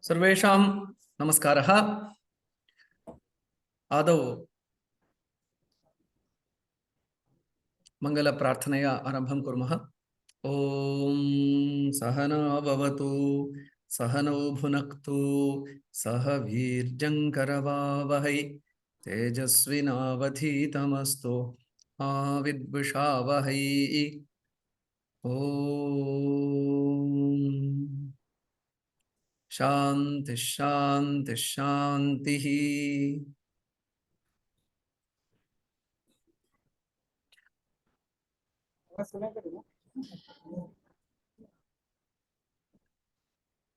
सर्वेषां नमस्कारः। आदौ मङ्गलप्रार्थनया आरम्भं कुर्मः। ॐ सहना भवतु, सहनौ भुनक्तु, सह वीर्यङ्करवावहै, तेजस्विनावधीतमस्तु मा विद्विषावहै। ॐ शान्तिः शान्तिः शान्तिः।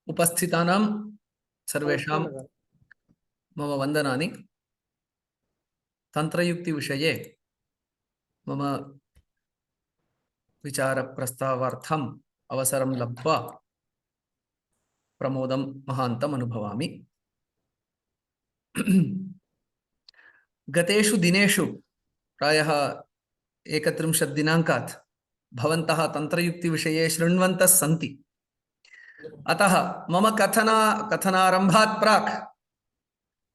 उपस्थितानां सर्वेषां मम वन्दनानि। तन्त्रयुक्तिविषये मम विचारप्रस्तावार्थम् अवसरं लब्ध्वा प्रमोदं महान्तम् अनुभवामि। गतेषु दिनेषु प्रायः 31 दिनाङ्कात् भवन्तः तन्त्रयुक्तिविषये शृण्वन्तः सन्ति। अतः मम कथनारम्भात् प्राक्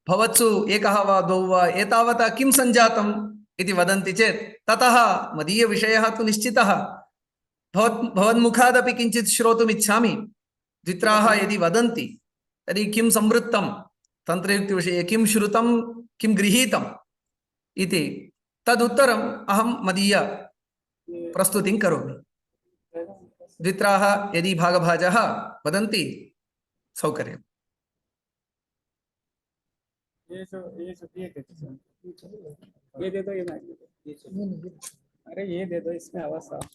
भवत्सु एकः वा द्वौ वा एतावता किं सञ्जातम् इति वदन्ति चेत् ततः मदीयविषयः तु निश्चितः। भवन्मुखादपि किञ्चित् श्रोतुम् इच्छामि। द्वित्राः यदि वदन्ति तर्हि किं संवृत्तं तन्त्रयुक्तिविषये, किं श्रुतं, किं गृहीतम् इति तदुत्तरम् अहं मदीय प्रस्तुतिं करोमि। द्वित्राः यदि भागभाजः वदन्ति सौकर्यम्। ये दे दो, ये अरे ये दे दो, इसमें आवाज साफ।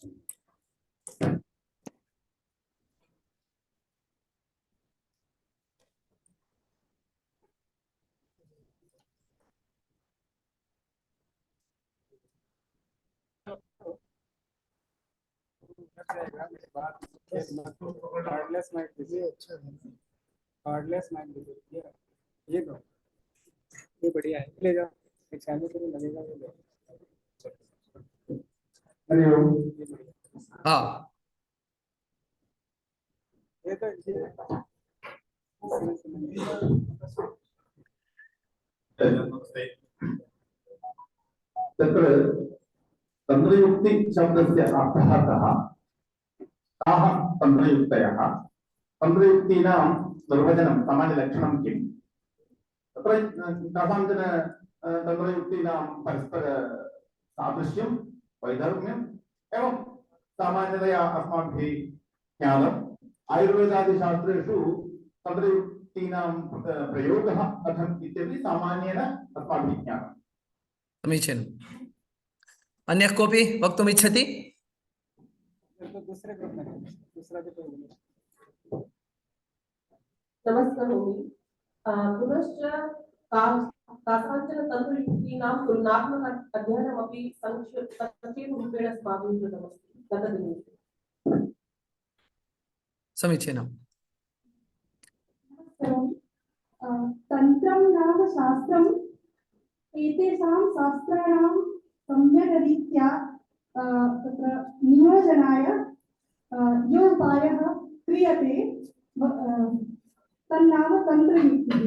हार्डलेस माइक दीजिए। अच्छा, हार्डलेस माइक दीजिए। ये दो, ये बढ़िया है, ले जाओ। एक सामने से लगेगा ये। हाँ, ये तो तत्र तन्त्रयुक्ति शब्दस्य अर्थः कः? ताः तन्त्रयुक्तयः, तन्त्रयुक्तीनां निर्वचनं सामान्यलक्षणं किम्? तत्र कथञ्चन तन्त्रयुक्तीनां परस्पर सादृश्यं, वैधर्म्यम् एवं सामान्यतया अस्माभिः ज्ञातम्। आयुर्वेदादिशास्त्रेषु तन्त्रयुक्तीनां प्रयोगः कथम् इत्यपि सामान्येन अस्माभिः ज्ञातम्। समीचीनम्। अन्यः कोऽपि वक्तुम् इच्छति? दूसरे ग्रुप में दूसरा भी कोई नमस्कारः। पुनश्च कासाञ्चन तन्त्रयुक्तीनां तुलनात्मक अध्ययनमपि संक्षेपरूपेण अस्माभिः कृतमस्ति गतदिने। समीचीनम्। तन्त्रं नाम शास्त्रम्। एतेषां शास्त्राणां सम्यग्रीत्या तत्र नियोजनाय यो उपायः क्रियते तन्नाम तन्त्रयुक्तिः।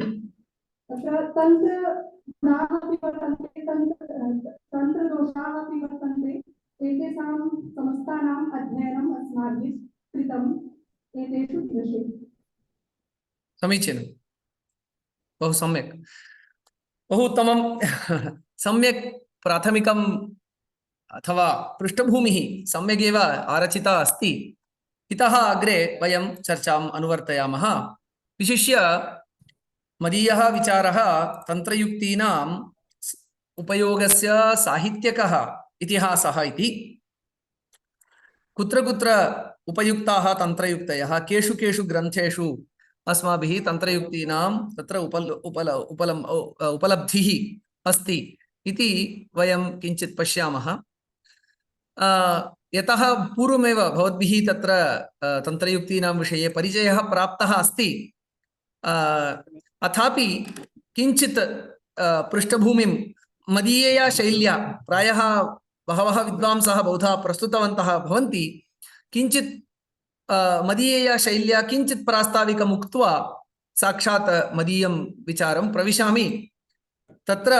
तत्र तन्त्रगुणाः अपि वर्तन्ते, तन्त्रदोषाः अपि वर्तन्ते। एतेषां समस्तानाम् अध्ययनम् अस्माभिः कृतम् एतेषु दिनेषु। समीचीनं, बहु सम्यक्, बहु उत्तमं। सम्यक् प्राथमिकम् अथवा पृष्ठभूमिः सम्यगेव आरचिता अस्ति। इतः अग्रे वयं चर्चाम् अनुवर्तयामः। विशिष्य मदीयः विचारः तन्त्रयुक्तीनाम् उपयोगस्य साहित्यकः इतिहासः इति। कुत्र कुत्र उपयुक्ताः तन्त्रयुक्तयः, केषु केषु ग्रन्थेषु अस्माभिः तन्त्रयुक्तीनां तत्र उपलब्धिः अस्ति इति वयं किञ्चित् पश्यामः। यतः पूर्वमेव भवद्भिः तत्र तन्त्रयुक्तीनां विषये परिचयः प्राप्तः अस्ति, अथापि किञ्चित् पृष्ठभूमिं मदीयया शैल्या प्रायः बहवः विद्वांसः बहुधा प्रस्तुतवन्तः भवन्ति। किञ्चित् मदीयया शैल्या किञ्चित् प्रास्ताविकम् उक्त्वा साक्षात् मदीयं विचारं प्रविशामि। तत्र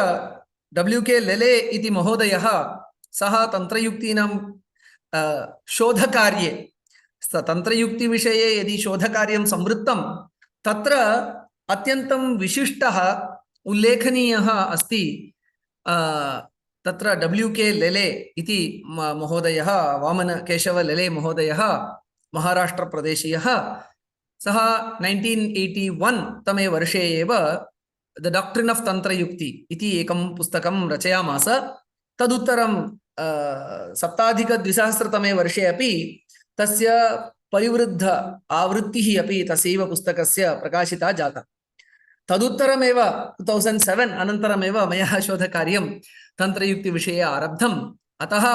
WK लेले इति महोदयः सः तन्त्रयुक्तीनां शोधकार्ये तन्त्रयुक्तिविषये यदि शोधकार्यं संवृत्तं तत्र अत्यन्तं विशिष्टः उल्लेखनीयः अस्ति। तत्र WK लेले इति महोदयः वामनकेशव लेले महोदयः महाराष्ट्रप्रदेशीयः। सः 1981 तमे वर्षे एव द डॉक्ट्रिन ऑफ तंत्रयुक्ति इति एकं पुस्तकं रचयामास। तदुत्तरं सप्ताधिक-द्विसहस्रतमे वर्षे अपि तस्य परिवृद्ध आवृत्तिः अपि तस्यैव पुस्तकस्य प्रकाशिता जाता। तदुत्तरमेव 2007 अनन्तरमेव मया शोधकार्यं तन्त्रयुक्तिविषये आरब्धम्। अतः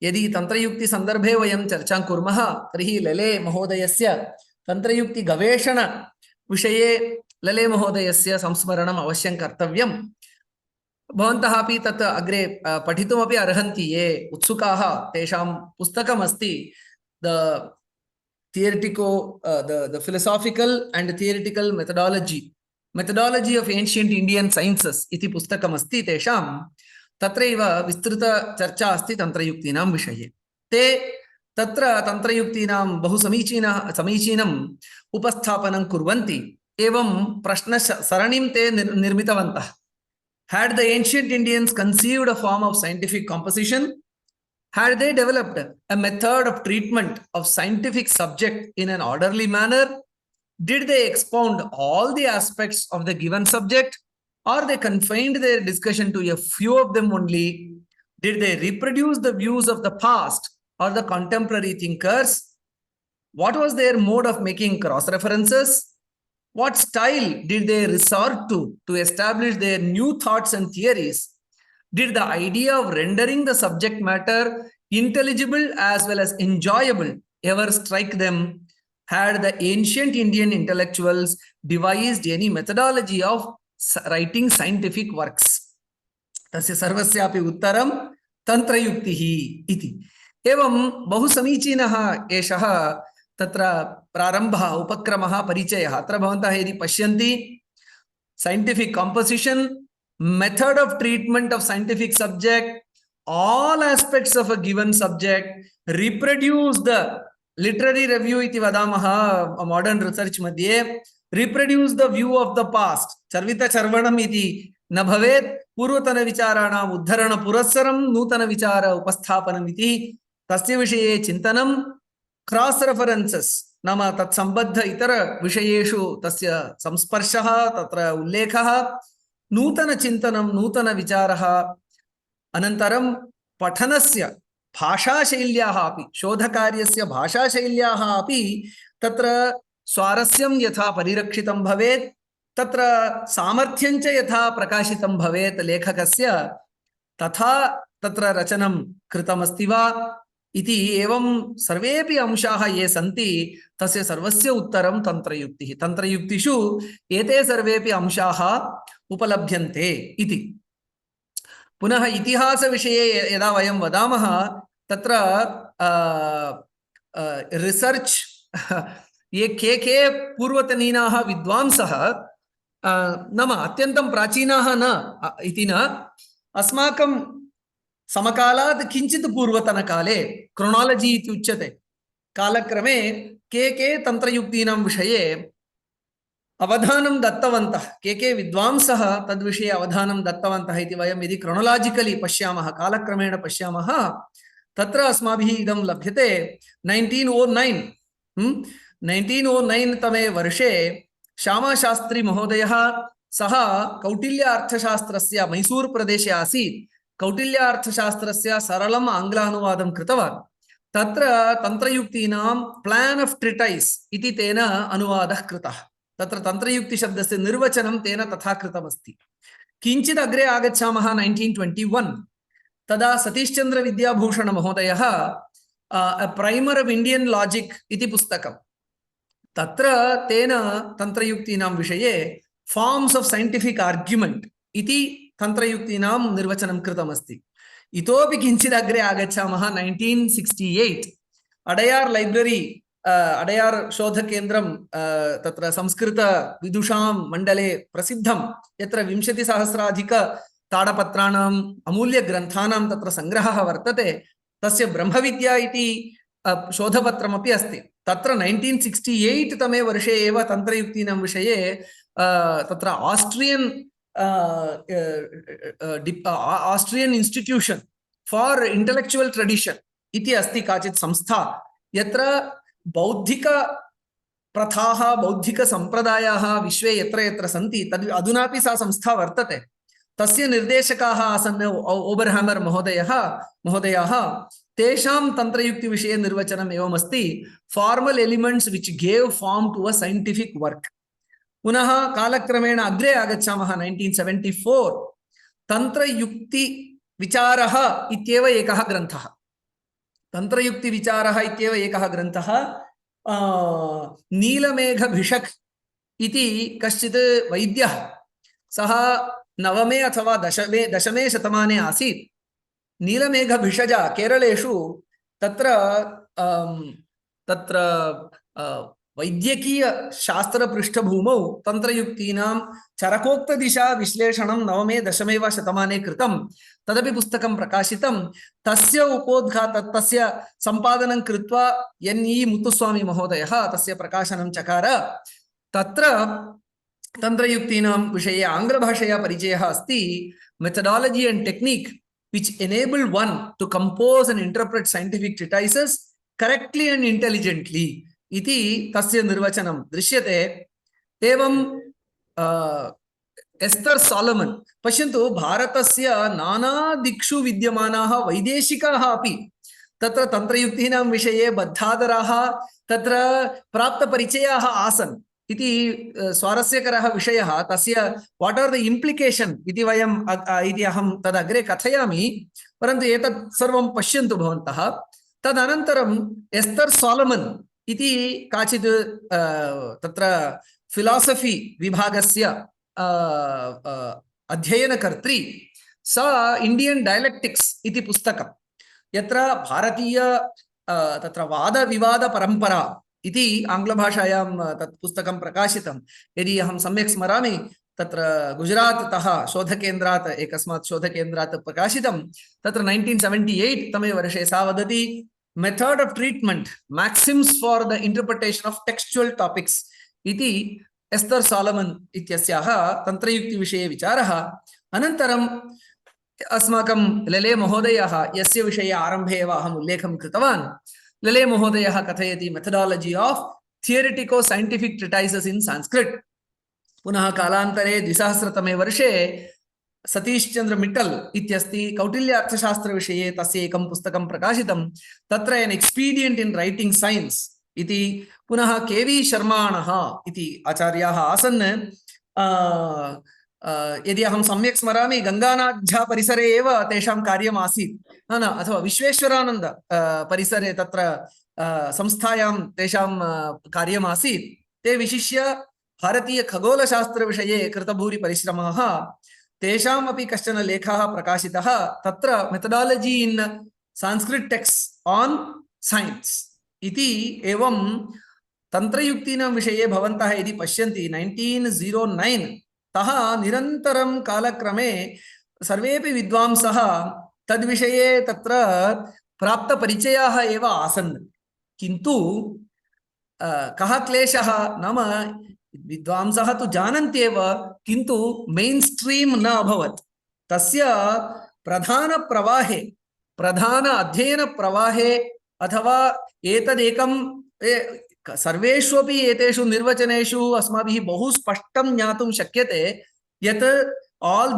यदि तन्त्रयुक्तिसन्दर्भे वयं चर्चां कुर्मः तर्हि लेले महोदयस्य तन्त्रयुक्तिगवेषणविषये लेले महोदयस्य संस्मरणम् अवश्यं कर्तव्यम्। भवन्तः अपि तत् अग्रे पठितुमपि अर्हन्ति ये उत्सुकाः। तेषां पुस्तकमस्ति the philosophical and theoretical methodology of ancient Indian sciences इति पुस्तकमस्ति तेषां। तत्रैव विस्तृतचर्चा अस्ति तन्त्रयुक्तीनां विषये। ते तत्र तन्त्रयुक्तीनां बहु समीचीनम् उपस्थापनं कुर्वन्ति। एवं प्रश्नसरणिं ते निर्मितवन्तः। Had the ancient Indians conceived a form of scientific composition? Had they developed a method of treatment of scientific subject in an orderly manner? Did they expound all the aspects of the given subject, or they confined their discussion to a few of them only? Did they reproduce the views of the past or the contemporary thinkers? What was their mode of making cross-references? What style did they resort to establish their new thoughts and theories? Did the idea of rendering the subject matter intelligible as well as enjoyable ever strike them? Had the ancient Indian intellectuals devised any methodology of writing scientific works? तस्य सर्वस्यापि उत्तरं तन्त्रयुक्तिः इति। एवं बहु समीचीनः एषः तत्र प्रारम्भः उपक्रमः परिचयः। अत्र भवन्तः यदि पश्यन्ति scientific composition, method of treatment of scientific subject, all aspects of a given subject, reproduce the literary review iti vadamah modern research madhye, reproduce the view of the past, charvita charvanam iti na bhavet, purvatana vicharanam uddharana purassaram nutana vichara upasthapanam iti tasya vishaye chintanam, cross references नाम तत्सम्बद्ध इतर विषयेषु तस्य संस्पर्शः तत्र उल्लेखः, नूतन चिन्तनं नूतन विचारः, अनन्तरं पठनस्य भाषाशैल्याः अपि शोधकार्यस्य भाषाशैल्याः अपि तत्र स्वारस्यं यथा परिरक्षितं भवेत्, तत्र सामर्थ्यं च यथा प्रकाशितं भवेत् लेखकस्य, तथा तत्र रचनं कृतमस्ति वा इति एवं सर्वेपि अंशाः ये सन्ति तस्य सर्वस्य उत्तरं तन्त्रयुक्तिः। तन्त्रयुक्तिषु एते सर्वेपि अंशाः उपलभ्यन्ते इति। पुनः इतिहासविषये यदा वयं वदामः तत्र रिसर्च ये के पूर्वतनीनाः विद्वांसः नाम अत्यन्तं प्राचीनाः न इति न, अस्माकं समकालात् किञ्चित् पूर्वतनकाले क्रोनालजी इति उच्यते कालक्रमे के तन्त्रयुक्तीनां विषये अवधानं दत्तवन्तः, के विद्वांसः तद्विषये अवधानं दत्तवन्तः इति वयं यदि क्रोनोलाजिकली पश्यामः, कालक्रमेण पश्यामः, तत्र अस्माभिः इदं लभ्यते। 1909 तमे वर्षे श्यामाशास्त्री महोदयः, सः कौटिल्य अर्थशास्त्रस्य मैसूर प्रदेशे आसीत्, कौटिल्य अर्थशास्त्रस्य सरलम् आङ्ग्लानुवादं कृतवान्। तत्र तन्त्रयुक्तीनां प्लान् ऑफ ट्रिटैस् इति तेन अनुवादः कृतः। तत्र तन्त्रयुक्ति शब्दस्य निर्वचनं तेन तथा कृतमस्ति। किञ्चित् अग्रे आगच्छामः 1921, तदा सतीशचन्द्र विद्याभूषण महोदयः प्राइमर ऑफ इंडियन लॉजिक इति पुस्तकं, तत्र तेन तन्त्रयुक्तीनां विषये फॉर्म्स ऑफ साइंटिफिक आर्ग्युमेंट इति तन्त्रयुक्तीनां निर्वचनं कृतमस्ति। इतोपि किञ्चित् अग्रे आगच्छामः 1968 अडयार् लाइब्ररी अडयार् शोधकेन्द्रं तत्र संस्कृतविदुषां मण्डले प्रसिद्धं, यत्र 20,000 ताडपत्राणाम् अमूल्यग्रन्थानां तत्र सङ्ग्रहः वर्तते। तस्य ब्रह्मविद्या इति शोधपत्रमपि अस्ति। तत्र 1968 तमे वर्षे एव तन्त्रयुक्तीनां विषये तत्र Austrian institution for intellectual tradition इति अस्ति काचित् संस्था, यत्र बौद्धिक प्रथाः बौद्धिक संप्रदायाः विश्वे यत्र यत्र सन्ति तद् अधुनापि सा संस्था वर्तते। तस्य निर्देशकाः आसन् ओबर्हामर् महोदयाः। तेषां तन्त्रयुक्ति विषये निर्वचनम् एवमस्ति: formal elements which gave form to a scientific work. पुनः कालक्रमेण अग्रे आगच्छामः 1974 तन्त्रयुक्ति विचारः इत्येव एकः ग्रन्थः। तन्त्रयुक्ति विचारः इत्येव एकः ग्रन्थः नीलमेघ भिषक् इति कश्चित् वैद्यः, सः 9मे अथवा 10मे शतमाने आसीत्। नीलमेघ भिषज केरलेषु तत्र वैद्यकीय शास्त्र पृष्ठभूमौ तन्त्रयुक्तीनां चरकोक्तदिशा विश्लेषणं 9मे 10मे वा शतमाने कृतं। तदपि पुस्तकं प्रकाशितं। तस्य तस्य सम्पादनं कृत्वा NE मुत्तुस्वामी महोदयः तस्य प्रकाशनं चकार। तत्र तन्त्रयुक्तीनां विषये आङ्ग्लभाषया परिचयः अस्ति। Methodology and technique which enable one to compose and interpret scientific treatises correctly and intelligently इति तस्य निर्वचनं दृश्यते। एवं एस्थर सॉलोमन, पश्यन्तु, भारतस्य नाना दिक्षु विद्यमानाः वैदेशिकाः अपि तत्र तन्त्रयुक्तीनां विषये बद्धादराः, तत्र प्राप्तपरिचयाः आसन् इति स्वारस्यकरः विषयः। तस्य व्हाट आर द इम्प्लिकेशन् इति अहं तदग्रे कथयामि, परन्तु एतत् सर्वं पश्यन्तु भवन्तः। तदनन्तरं एस्थर सॉलोमन इति काचित् तत्र फिलासफी विभागस्य अध्ययनकर्त्री, सा इंडियन डायलेक्टिक्स इति पुस्तकं, यत्र भारतीय तत्र वादविवाद परंपरा इति आङ्ग्लभाषायां तत् पुस्तकं प्रकाशितं। यदि अहं सम्यक् स्मरामि, तत्र गुजराततः शोधकेन्द्रात् एकस्मात् शोधकेन्द्रात् प्रकाशितं। तत्र 1978 तमे वर्षे सा वदति, method of treatment maxims for the interpretation of textual topics इति एस्थर सॉलोमन इत्यस्याः तन्त्रयुक्ति विषये विचारः। अनन्तरं अस्माकं लेले महोदयः, यस्य विषये आरम्भे एव अहम् उल्लेखं कृतवान्, लेले महोदयः कथयति मेथडोलॉजी ऑफ थियोरेटिको साइंटिफिक ट्रीटाइसेस इन संस्कृत। पुनः कालान्तरे 2000 तमे वर्षे सतीश चंद्र मिट्टल इत्यस्ति कौटिल्य अर्थशास्त्र विषये तस्य एकं पुस्तकं प्रकाशितं। तत्र an expedient in writing science इति। पुनः KV शर्माणः इति आचार्याः आसन्। यदि अहं सम्यक् स्मरामि, गंगानाथझा परिसरे एव तेषां कार्यम् आसीत्, न अथवा विश्वेश्वरानंद परिसरे तत्र संस्थायां तेषां कार्यम् आसीत्। ते विशिष्य भारतीय खगोलशास्त्र विषये कृतभूरि परिश्रमाः। तेषाम् अपि कश्चन लेखः प्रकाशितः। तत्र methodology in Sanskrit text on science इति। एवं तन्त्रयुक्तीनां विषये भवन्तः यदि पश्यन्ति, 1909 तः निरन्तरं कालक्रमे सर्वेपि विद्वांसः तद्विषये तत्र प्राप्तपरिचयाः एव आसन्। किन्तु कः क्लेशः नाम, विद्वांसः तु जानन्त्येव, किन्तु मेन् स्ट्रीम् न अभवत्। तस्य प्रधान अध्ययन प्रवाहे अथवा एतदेकं सर्वेष्वपि एतेषु निर्वचनेषु अस्माभिः बहु स्पष्टं ज्ञातुं शक्यते यत् all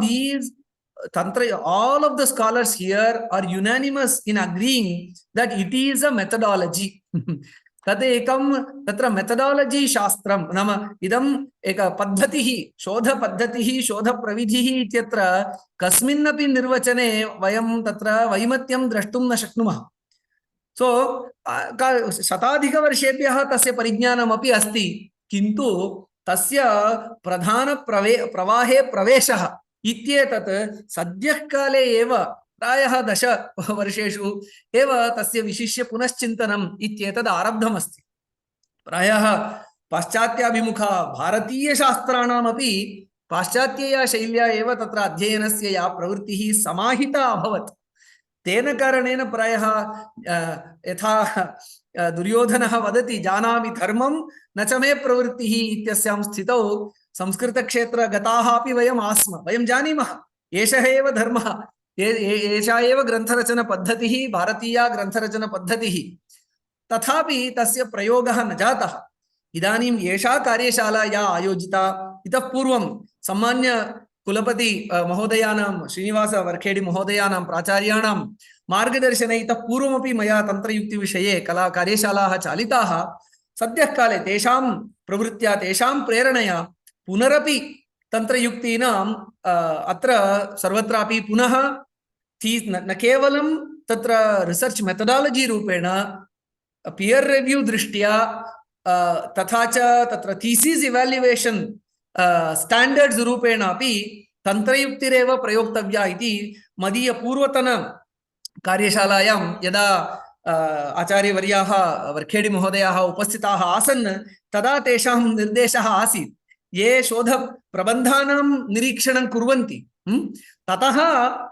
of the scholars here are unanimous in agreeing that it is a methodology. तत्र मेथडोलॉजी शास्त्रं नाम इदम् एक पद्धतिः, शोधपद्धतिः, शोधप्रविधिः इत्यत्र कस्मिन्नपि निर्वचने वयं तत्र वैमत्यं द्रष्टुं न शक्नुमः। सो शताधिकवर्षेभ्यः तस्य परिज्ञानमपि अस्ति, किन्तु तस्य प्रवाहे प्रवेशः इत्येतत् सद्यः काले एव प्रायः 10 वर्षेषु एव तस्य विशिष्य पुनश्चिन्तनम् इत्येतद् आरब्धमस्ति। प्रायः पाश्चात्याभिमुखा भारतीयशास्त्राणामपि पाश्चात्यया शैल्या एव तत्र अध्ययनस्य या प्रवृत्तिः समाहिता अभवत्। तेन कारणेन प्रायः यथा दुर्योधनः वदति जानामि धर्मं न च मे प्रवृत्तिः इत्यस्यां स्थितौ संस्कृतक्षेत्रगताः अपि वयम् आस्म। वयं जानीमः एषः एव धर्मः, एषा एव ग्रन्थरचनपद्धतिः, भारतीया ग्रन्थरचनपद्धतिः। तथापि तस्य प्रयोगः न जातः। इदानीम् एषा कार्यशाला या आयोजिता, इतः पूर्वं सम्मान्य कुलपति महोदयानां श्रीनिवास वर्खेडि महोदयानां प्राचार्याणां मार्गदर्शने इतः पूर्वमपि मया तन्त्रयुक्तिविषये कला कार्यशालाः चालिताः। सद्यः काले तेषां प्रवृत्त्या तेषां प्रेरणया पुनरपि तन्त्रयुक्तीनाम् अत्र सर्वत्रापि पुनः न केवलं तत्र रिसर्च मेथडालजी रूपेण पियर रिव्यू दृष्ट्या तथा च तत्र थीसिस इवैल्युएशन स्टैंडर्ड्स रूपेण अपि तन्त्रयुक्तिरेव प्रयोक्तव्या इति मदीय पूर्वतन कार्यशालायां यदा आचार्यवर्याः वर्खेडि महोदयाः उपस्थिताः आसन् तदा तेषां निर्देशः आसीत् ये शोध प्रबन्धानां निरीक्षणं कुर्वन्ति ततः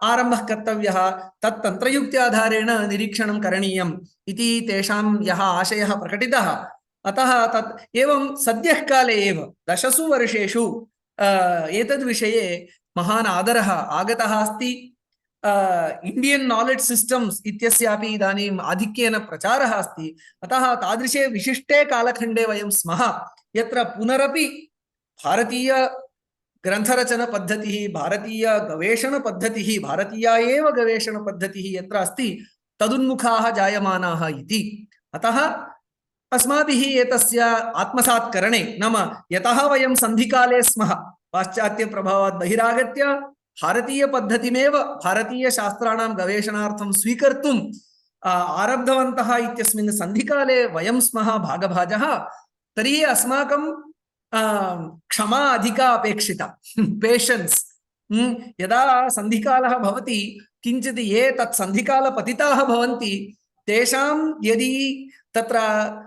आरम्भः कर्तव्यः, तत् तन्त्रयुक्ति आधारेण निरीक्षणं करणीयम् इति तेषां यः आशयः प्रकटितः। अतः तत् एवं सद्यः काले एव 10 वर्षेषु एतद्विषये महान् आदरः आगतः अस्ति। इंडियन नॉलेज सिस्टम्स इत्यस्यापि इदानीम् आधिक्येन प्रचारः अस्ति। अतः तादृशे विशिष्टे कालखण्डे वयं स्मः यत्र पुनरपि भारतीय ग्रन्थरचन पद्धतिः, भारतीय गवेषण पद्धतिः, भारतीया एव गवेषण पद्धतिः यत्र अस्ति तदुन्मुखाः जायमानाः इति। अतः अस्माभिः एतस्य आत्मसात्करणे, नाम यतः वयं सन्धिकाले स्मः पाश्चात्य प्रभावात् बहिरागत्य भारतीय पद्धतिमेव भारतीय शास्त्राणां गवेषणार्थं स्वीकर्तुं आरब्धवन्तः इत्यस्मिन् सन्धिकाले वयं स्मः भागभाजः। तर्हि अस्माकं क्षमा अधिका अपेक्षिता, पेशेंस। यदा सन्धिकालः भवति किञ्चित् ये तत् सन्धिकालपतिताः भवन्ति तेषां यदि तत्र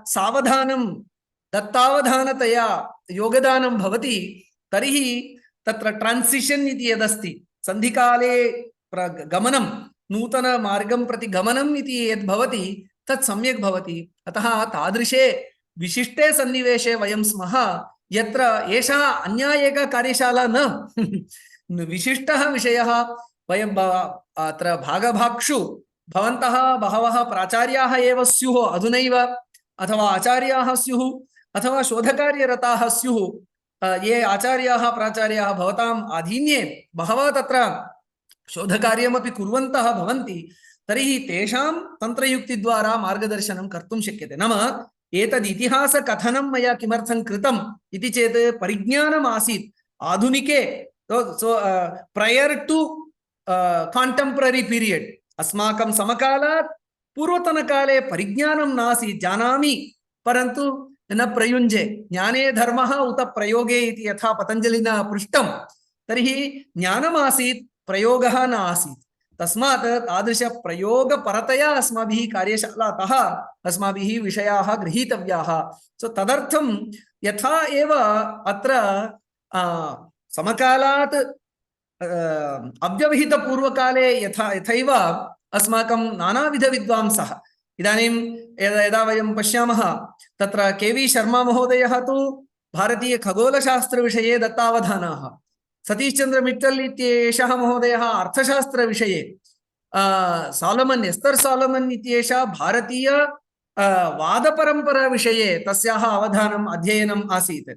सावधानं दत्तावधानतया योगदानं भवति तर्हि तत्र ट्रान्सिशन् इति यदस्ति सन्धिकाले गमनं नूतन मार्गं प्रति गमनम् इति यद् भवति तत् सम्यक् भवति। अतः तादृशे विशिष्टे सन्निवेशे वयं स्मः यत्र एषा अन्या एका कार्यशाला न विशिष्टः विषयः। वयं अत्र भागभाक्षु भवन्तः बहवः प्राचार्याः एव स्युः अधुनैव, अथवा आचार्याः स्युः, अथवा शोधकार्यरताः स्युः। ये आचार्याः प्राचार्याः भवताम् आधीन्ये बहवः तत्र शोधकार्यमपि कुर्वन्तः भवन्ति, तर्हि तेषां तन्त्रयुक्तिद्वारा मार्गदर्शनं कर्तुं शक्यते। नाम एतद् इतिहासकथनं मया किमर्थं कृतम् इति चेत् परिज्ञानम् आसीत् आधुनिके, प्रयर् टु काण्टेम्पररी पीरियड्, अस्माकं समकालात् पूर्वतनकाले परिज्ञानं नासीत्। जानामि परन्तु न प्रयुञ्जे, ज्ञाने धर्मः उत प्रयोगे इति यथा पतञ्जलिना पृष्टं, तर्हि ज्ञानमासीत् प्रयोगः न आसीत्। तस्मात् तादृश प्रयोगपरतया अस्माभिः कार्यशालातः अस्माभिः विषयाः गृहीतव्याः। सो तदर्थं यथा एव अत्र समकालात् अव्यवहितपूर्वकाले यथैव अस्माकं नानाविधविद्वांसः, इदानीं यदा वयं पश्यामः तत्र के.वी. शर्मा महोदयः तु भारतीयखगोलशास्त्रविषये दत्तावधानाः, सतीशचन्द्र मित्तल् इत्येषः महोदयः अर्थशास्त्रविषये, सालोमन् एस्तर् सालोमन् इत्येषा भारतीय वादपरम्पराविषये तस्याः अवधानम् अध्ययनम् आसीत्।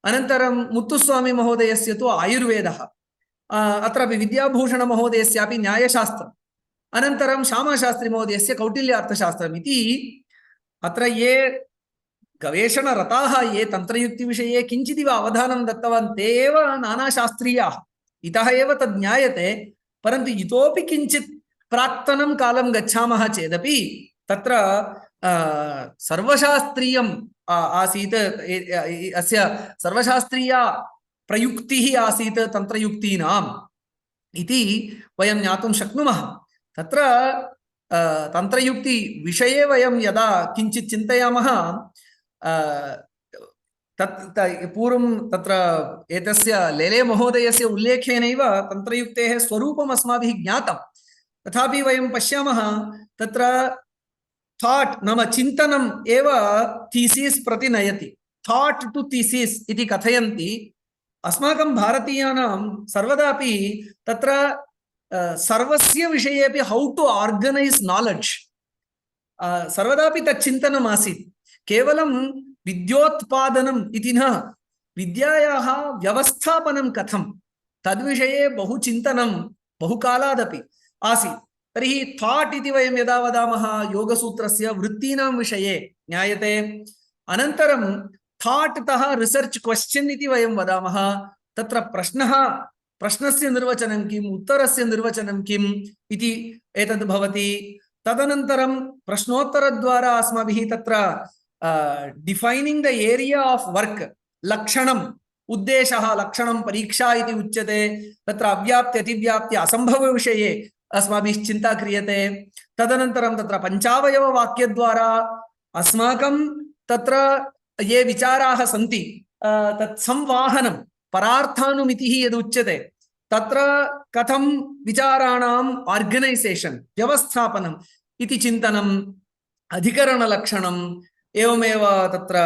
अनन्तरं मुत्तुस्वामी महोदयस्य तु आयुर्वेदः, अत्रापि विद्याभूषण महोदयस्यापि न्यायशास्त्रम्, अनन्तरं श्यामाशास्त्री महोदयस्य कौटिल्यार्थशास्त्रम् इति अत्र ये गवेषणरताः ये तन्त्रयुक्तिविषये किञ्चिदिव अवधानं दत्तवान् ते एव नानाशास्त्रीयाः। इतः एव तद् ज्ञायते। परन्तु इतोपि किञ्चित् प्राक्तनं कालं गच्छामः चेदपि तत्र सर्वशास्त्रीयम् आसीत्, अस्य सर्वशास्त्रीया प्रयुक्तिः आसीत् तन्त्रयुक्तीनाम् इति वयं ज्ञातुं शक्नुमः। तत्र तन्त्रयुक्ति विषये वयं यदा किञ्चित् चिन्तयामः पूर्वं तत्र एतस्य लेले महोदयस्य उल्लेखेनैव तन्त्रयुक्तेः स्वरूपम् अस्माभिः ज्ञातं। तथापि वयं पश्यामः तत्र थाट् नाम चिन्तनम् एव थीसिस् प्रति नयति। थाट् टु थीसिस् इति कथयन्ति। अस्माकं भारतीयानां सर्वदापि तत्र सर्वस्य विषयेपि हौ टु आर्गनैस् नालेड्ज् सर्वदापि तच्चिन्तनम् आसीत्। केवलं विद्योत्पादनम् इति न, विद्यायाः व्यवस्थापनं कथं तद्विषये बहु चिन्तनं बहुकालादपि आसीत्। तर्हि थाट् इति वयं यदा वदामः योगसूत्रस्य वृत्तीनां विषये ज्ञायते। अनन्तरं थाट् तः रिसर्च् क्वश्चन् इति वयं वदामः। तत्र प्रश्नस्य निर्वचनं किम्, उत्तरस्य निर्वचनं किम् इति एतद् भवति। तदनन्तरं प्रश्नोत्तरद्वारा अस्माभिः तत्र डिफैनिंग द एरिया ऑफ वर्क लक्षणम् उद्देशः लक्षणं परीक्षा इति उच्यते। तत्र अव्याप्ति अतिव्याप्ति असंभव विषये अस्माभिः चिन्ता क्रियते। तदनन्तरं तत्र पञ्चावयव वाक्यद्वारा अस्माकं तत्र ये विचाराः सन्ति तत् संवाहनं परार्थानुमितिः यदुच्यते तत्र कथं विचाराणाम् आर्गनैसेशन् व्यवस्थापनम् इति चिन्तनम्, अधिकरणलक्षणम्, एवमेव तत्र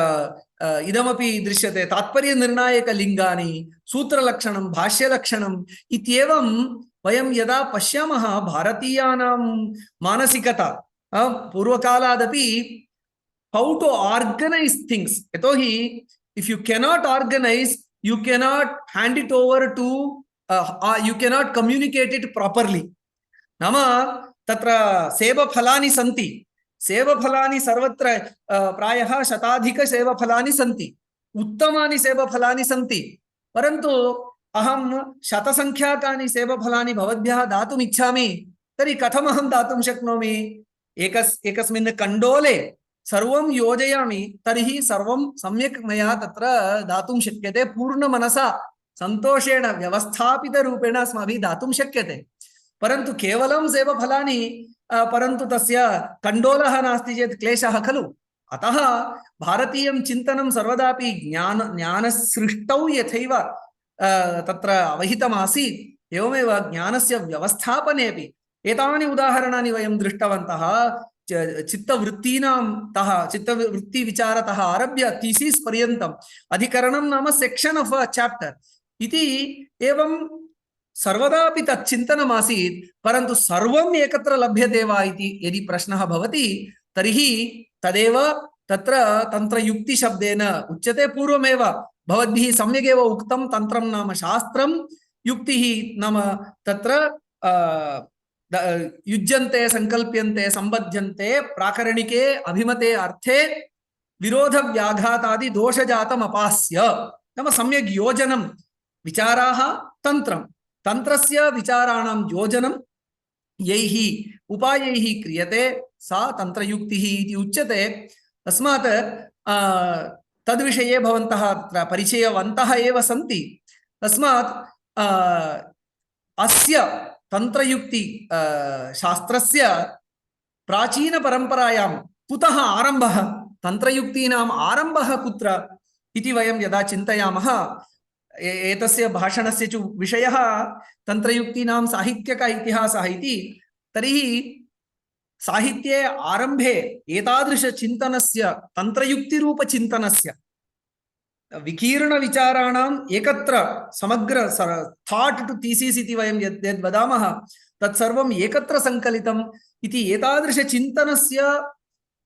इदमपि दृश्यते तात्पर्यनिर्णायकलिङ्गानि, सूत्रलक्षणं, भाष्यलक्षणम् इत्येवं वयं यदा पश्यामः भारतीयानां मानसिकता पूर्वकालादपि how to organize things. यतोहि if you cannot organize, you cannot hand it over to you cannot communicate it properly. नाम तत्र सेवफलानि सन्ति, सेवफलानि सर्वत्र प्रायः शताधिक सेवफलानि सन्ति, उत्तमानि सेवफलानि सन्ति, परन्तु अहं शतसंख्याकानि सेवफलानि भवद्भ्यः दातुम् इच्छामि, तर्हि कथम् अहं दातुं शक्नोमि? एकस्मिन् कण्डोले सर्वं योजयामि तर्हि सर्वं सम्यक् मया तत्र दातुं शक्यते, पूर्णमनसा सन्तोषेण व्यवस्थापितरूपेण अस्माभिः दातुं शक्यते। परन्तु केवलं सेवफलानि परन्तु तस्य कण्डोलः नास्ति चेत् क्लेशः खलु। अतः भारतीयं चिन्तनं सर्वदापि ज्ञानसृष्टौ यथैव तत्र अवहितमासीत् एवमेव ज्ञानस्य व्यवस्थापनेपि एतानि उदाहरणानि वयं दृष्टवन्तः। चित्तवृत्तिविचारतः आरभ्य थीसिस् पर्यन्तम्, अधिकरणं नाम सेक्शन ऑफ अ चैप्टर इति एवं सर्वदापि तच्चिन्तनमासीत्। परन्तु सर्वम् एकत्र लभ्यते वा इति यदि प्रश्नः भवति तर्हि तदेव तत्र तन्त्रयुक्तिशब्देन उच्यते। पूर्वमेव भवद्भिः सम्यगेव उक्तं, तन्त्रं नाम शास्त्रं, युक्तिः नाम तत्र युज्यन्ते संकल्प्यन्ते संबध्यन्ते प्राकरणिके अभिमते अर्थे विरोध व्याघातादि दोषजातम् अपास्य। नाम सम्यक् योजनं विचाराः तन्त्रं, तन्त्रस्य विचाराणां योजनं यैः उपायैः क्रियते सा तन्त्रयुक्तिः इति उच्यते। तस्मात् तद्विषये भवन्तः तत्र परिचयवन्तः एव सन्ति। तस्मात् अस्य तन्त्रयुक्ति शास्त्रस्य प्राचीन परम्परायां कुतः आरम्भः, तन्त्रयुक्तीनाम् आरम्भः कुत्र इति वयं यदा चिन्तयामः, एतस्य भाषणस्य च विषयः तन्त्रयुक्तीनां साहित्यिक इतिहासः इति, तर्हि साहित्ये आरम्भे एतादृशचिन्तनस्य तन्त्रयुक्तिरूपचिन्तनस्य विकीर्णविचाराणाम् एकत्र समग्र थाट् टु थीसिस् इति वयं यद् वदामः तत्सर्वम् एकत्र सङ्कलितम् इति। एतादृशचिन्तनस्य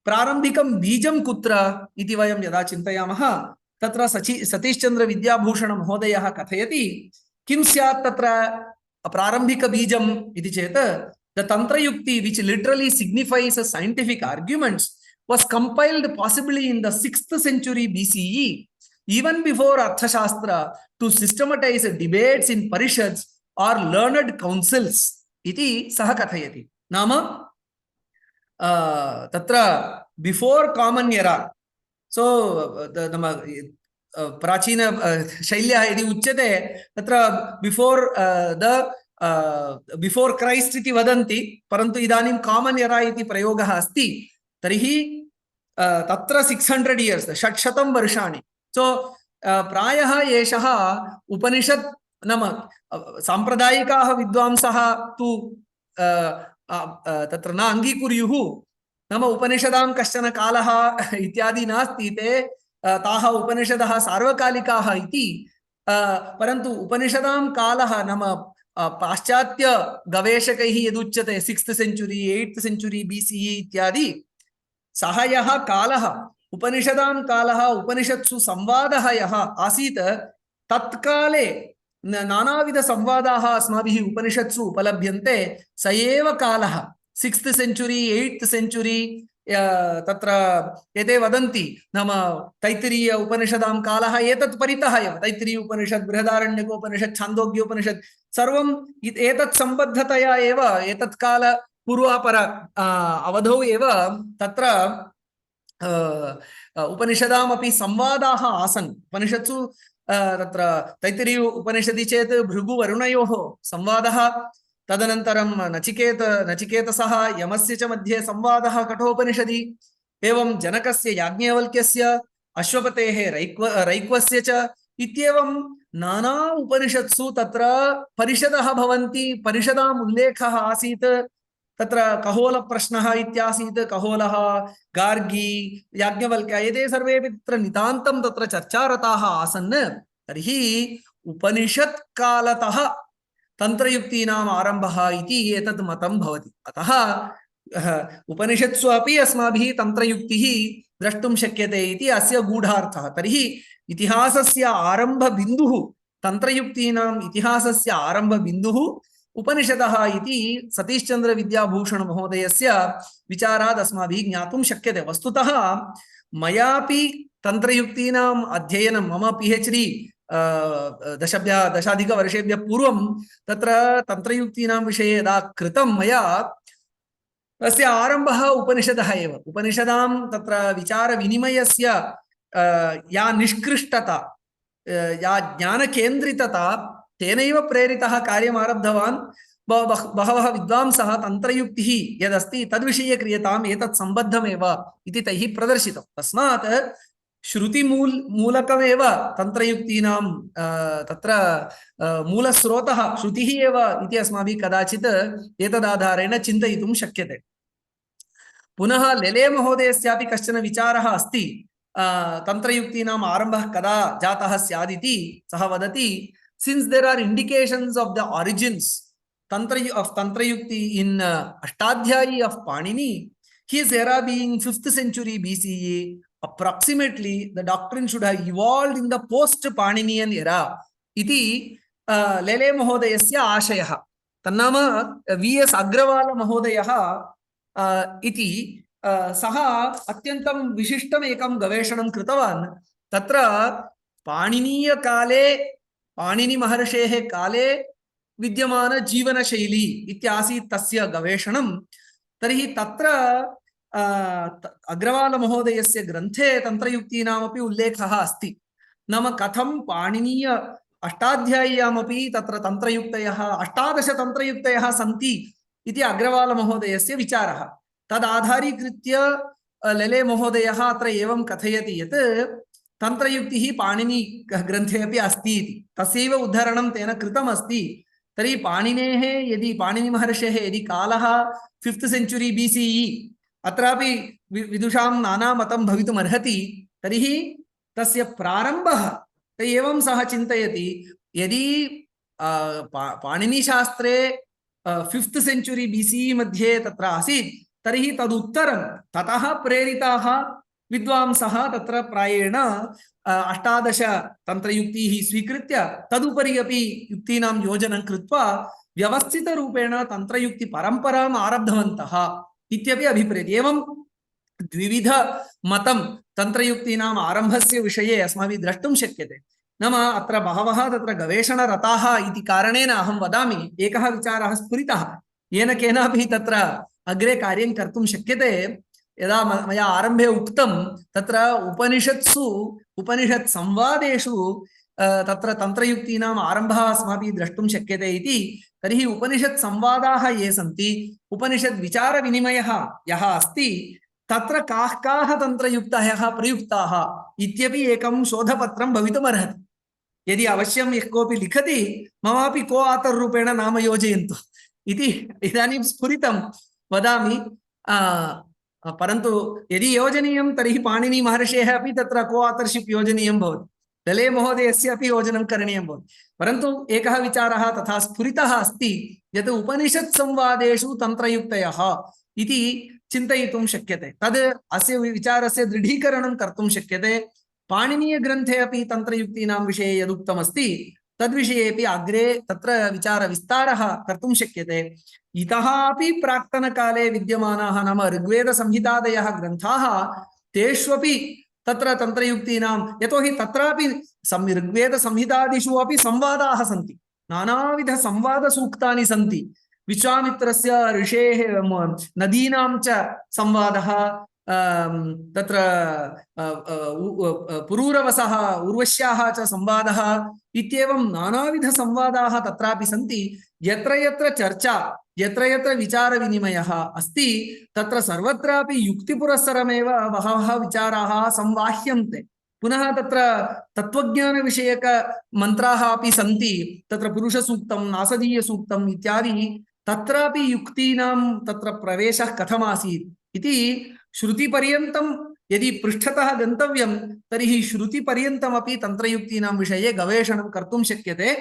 प्रारम्भिकं बीजं कुत्र इति वयं यदा चिन्तयामः तत्र सतीश्चन्द्र विद्याभूषण महोदयः कथयति किं स्यात् तत्र प्रारम्भिकबीजम् इति चेत् the तन्त्रयुक्ति which literally signifies a scientific arguments was compiled possibly in the 6th century BCE, even before Arthashastra, to systematize debates in parishads or learned councils iti sah kathayati. Nama tatra before common era, so nama prachina shailya iti uchyate tatra before Christ iti vadanti, parantu idanim common era iti prayogah asti. Tarihi तत्र 600 years 600 वर्षाणि सो प्रायः एषः उपनिषत् नाम साम्प्रदायिकाः विद्वांसः तु तत्र न अङ्गीकुर्युः नाम उपनिषदां कश्चन कालः इत्यादि नास्ति ते ताः उपनिषदः सार्वकालिकाः इति परन्तु उपनिषदां कालः नाम पाश्चात्य गवेषकैः यदुच्यते 6th sanctuary 8th sanctuary BCE इत्यादि सः यः कालः उपनिषदां कालः उपनिषत्सु संवादः यः आसीत् तत्काले नानाविध संवादाः अस्माभिः उपनिषत्सु उपलभ्यन्ते स एव कालः 6th सेञ्चुरी 8th सेञ्चुरी तत्र एते वदन्ति नाम तैत्तिरीय उपनिषदां कालः एतत् परितः एव तैत्तिरीय उपनिषत् बृहदारण्यकोपनिषत् छान्दोग्योपनिषत् सर्वम् एतत् सम्बद्धतया एव एतत् काल पूर्वापर अवधौ एव तत्र उपनिषदामपि संवादाः आसन् उपनिषत्सु तत्र तैत्तिरीय उपनिषदि चेत् भृगुवरुणयोः संवादः तदनन्तरं नचिकेतसः यमस्य च मध्ये संवादः कठोपनिषदि एवं जनकस्य याज्ञवल्क्यस्य अश्वपतेः रैक्वस्य च इत्येवं नाना उपनिषत्सु तत्र परिषदः भवन्ति परिषदाम् उल्लेखः आसीत् तत्र कहोल प्रश्नः इत्यासीत् कहोलः गार्गी याज्ञवल्क्य एते सर्वेपि तत्र नितान्तं तत्र चर्चारताः आसन् तर्हि उपनिषत् कालतः तन्त्रयुक्तीनाम् आरम्भः इति एतत् मतं भवति अतः उपनिषत्सु अपि अस्माभिः तन्त्रयुक्तिः द्रष्टुं शक्यते इति अस्य गूढार्थः तर्हि इतिहासस्य आरम्भबिन्दुः तन्त्रयुक्तीनाम् इतिहासस्य आरम्भबिन्दुः उपनिषदः इति सतीश्चन्द्र विद्याभूषण महोदयस्य विचारात् अस्माभिः ज्ञातुं शक्यते वस्तुतः मयापि तन्त्रयुक्तीनाम् अध्ययनं मम PhD दशाधिकवर्षेभ्यः पूर्वं तत्र तन्त्रयुक्तीनां विषये यदा कृतं मया तस्य आरम्भः उपनिषदः एव उपनिषदां तत्र विचारविनिमयस्य या निष्कृष्टता या ज्ञानकेन्द्रितता तेनैव प्रेरितः कार्यम् आरब्धवान् बहवः विद्वांसः तन्त्रयुक्तिः यदस्ति तद्विषये क्रियताम् एतत् सम्बद्धमेव इति तैः प्रदर्शितं तस्मात् श्रुतिमूलकमेव तन्त्रयुक्तीनां तत्र मूलस्रोतः श्रुतिः एव इति अस्माभिः कदाचित् एतदाधारेण चिन्तयितुं शक्यते पुनः लेले महोदयस्यापि कश्चन विचारः अस्ति तन्त्रयुक्तीनाम् आरम्भः कदा जातः स्यादिति सः वदति since there are indications of the origins of Tantrayukti in Ashtadhyayi of Panini, his era being 5th century BCE, approximately the doctrine should have evolved in the post-Paninian era. Iti Lele Mahodayasya Ashayah. Tannama V.S. Agrawala Mahodayah iti saha atyantam vishishtam ekam gaveshanam kritavan tatra Paniniya kale Panini महर्षेः काले विद्यमान जीवनशैली इत्यासीत् तस्य गवेषणं तर्हि तत्र अग्रवाल महोदयस्य ग्रन्थे तन्त्रयुक्तीनामपि उल्लेखः अस्ति नाम कथं पाणिनीय अष्टाध्याय्यामपि तत्र तन्त्रयुक्तयः 18 तन्त्रयुक्तयः सन्ति इति अग्रवाल महोदयस्य विचारः तदाधारीकृत्य लेले महोदयः अत्र एवं कथयति यत् तन्त्रयुक्तिः पाणिनि ग्रन्थे अपि अस्ति इति तस्यैव उद्धरणं तेन कृतम् अस्ति तर्हि पाणिनेः यदि पाणिनिमहर्षेः यदि कालः 5th सेञ्चुरी BCE अत्रापि विदुषां नानामतं भवितुम् अर्हति तर्हि तस्य प्रारम्भः एवं सः चिन्तयति यदि पाणिनिशास्त्रे 5th सेञ्चुरी BCE मध्ये तत्र आसीत् तर्हि तदुत्तरं ततः प्रेरिताः विद्वांसः तत्र प्रायेण 18 तन्त्रयुक्तिः स्वीकृत्य तदुपरि अपि युक्तीनां योजनं कृत्वा व्यवस्थितरूपेण तन्त्रयुक्तिपरम्पराम् आरब्धवन्तः इत्यपि अभिप्रेयते एवं द्विविध मतं तन्त्रयुक्तीनाम् आरम्भस्य विषये अस्माभिः द्रष्टुं शक्यते नाम अत्र बहवः तत्र गवेषणरताः इति कारणेन अहं वदामि एकः विचारः स्फुरितः येन केनापि तत्र अग्रे कार्यं कर्तुं शक्यते यदा मया आरम्भे उक्तं तत्र उपनिषत् संवादेषु तत्र तन्त्रयुक्तीनाम् आरम्भः अस्माभिः द्रष्टुं शक्यते इति तर्हि उपनिषत् संवादाः ये सन्ति उपनिषद् विचारविनिमयः यः अस्ति तत्र काः तन्त्रयुक्तयः प्रयुक्ताः इत्यपि एकं शोधपत्रं भवितुमर्हति। यदि अवश्यं यः कोऽपि लिखति ममापि को आथर् रूपेण नाम योजयन्तु इति इदानीं स्फुरितं वदामि। परन्तु यदि योजनीयं तर्हि पाणिनि महर्षेः अपि तत्र को आथर्शिप् योजनीयं भवति, दले महोदयस्य अपि योजनं करणीयं भवति। परन्तु एकः विचारः तथा स्फुरितः अस्ति यत् उपनिषत् संवादेषु तन्त्रयुक्तयः इति चिन्तयितुं शक्यते। तद् अस्य विचारस्य दृढीकरणं कर्तुं शक्यते। पाणिनीयग्रन्थे अपि तन्त्रयुक्तीनां विषये यदुक्तमस्ति तद्विषयेपि अग्रे तत्र विचारविस्तारः कर्तुं शक्यते। इतः अपि प्राक्तनकाले विद्यमानाः नाम ऋग्वेदसंहितादयः ग्रन्थाः तेष्वपि तत्र तन्त्रयुक्तीनां, यतोहि तत्रापि ऋग्वेदसंहितादिषु अपि संवादाः सन्ति, नानाविधसंवादसूक्तानि सन्ति। विश्वामित्रस्य ऋषेः नदीनां च संवादः, तत्र पुरूरवसः उर्वश्याः च संवादः इत्येवं नानाविधसंवादाः तत्रापि सन्ति। यत्र यत्र चर्चा, यत्र यत्र विचारविनिमयः अस्ति तत्र सर्वत्रापि युक्तिपुरस्सरमेव बहवः विचाराः संवाह्यन्ते। पुनः तत्र तत्त्वज्ञानविषयकमन्त्राः अपि सन्ति। तत्र पुरुषसूक्तं, नासदीयसूक्तम् इत्यादि, तत्रापि युक्तीनां तत्र प्रवेशः कथमासीत् इति श्रुतिपर्यन्तं यदि पृष्ठतः गन्तव्यं तर्हि श्रुतिपर्यन्तमपि तन्त्रयुक्तीनां विषये गवेषणं कर्तुं शक्यते।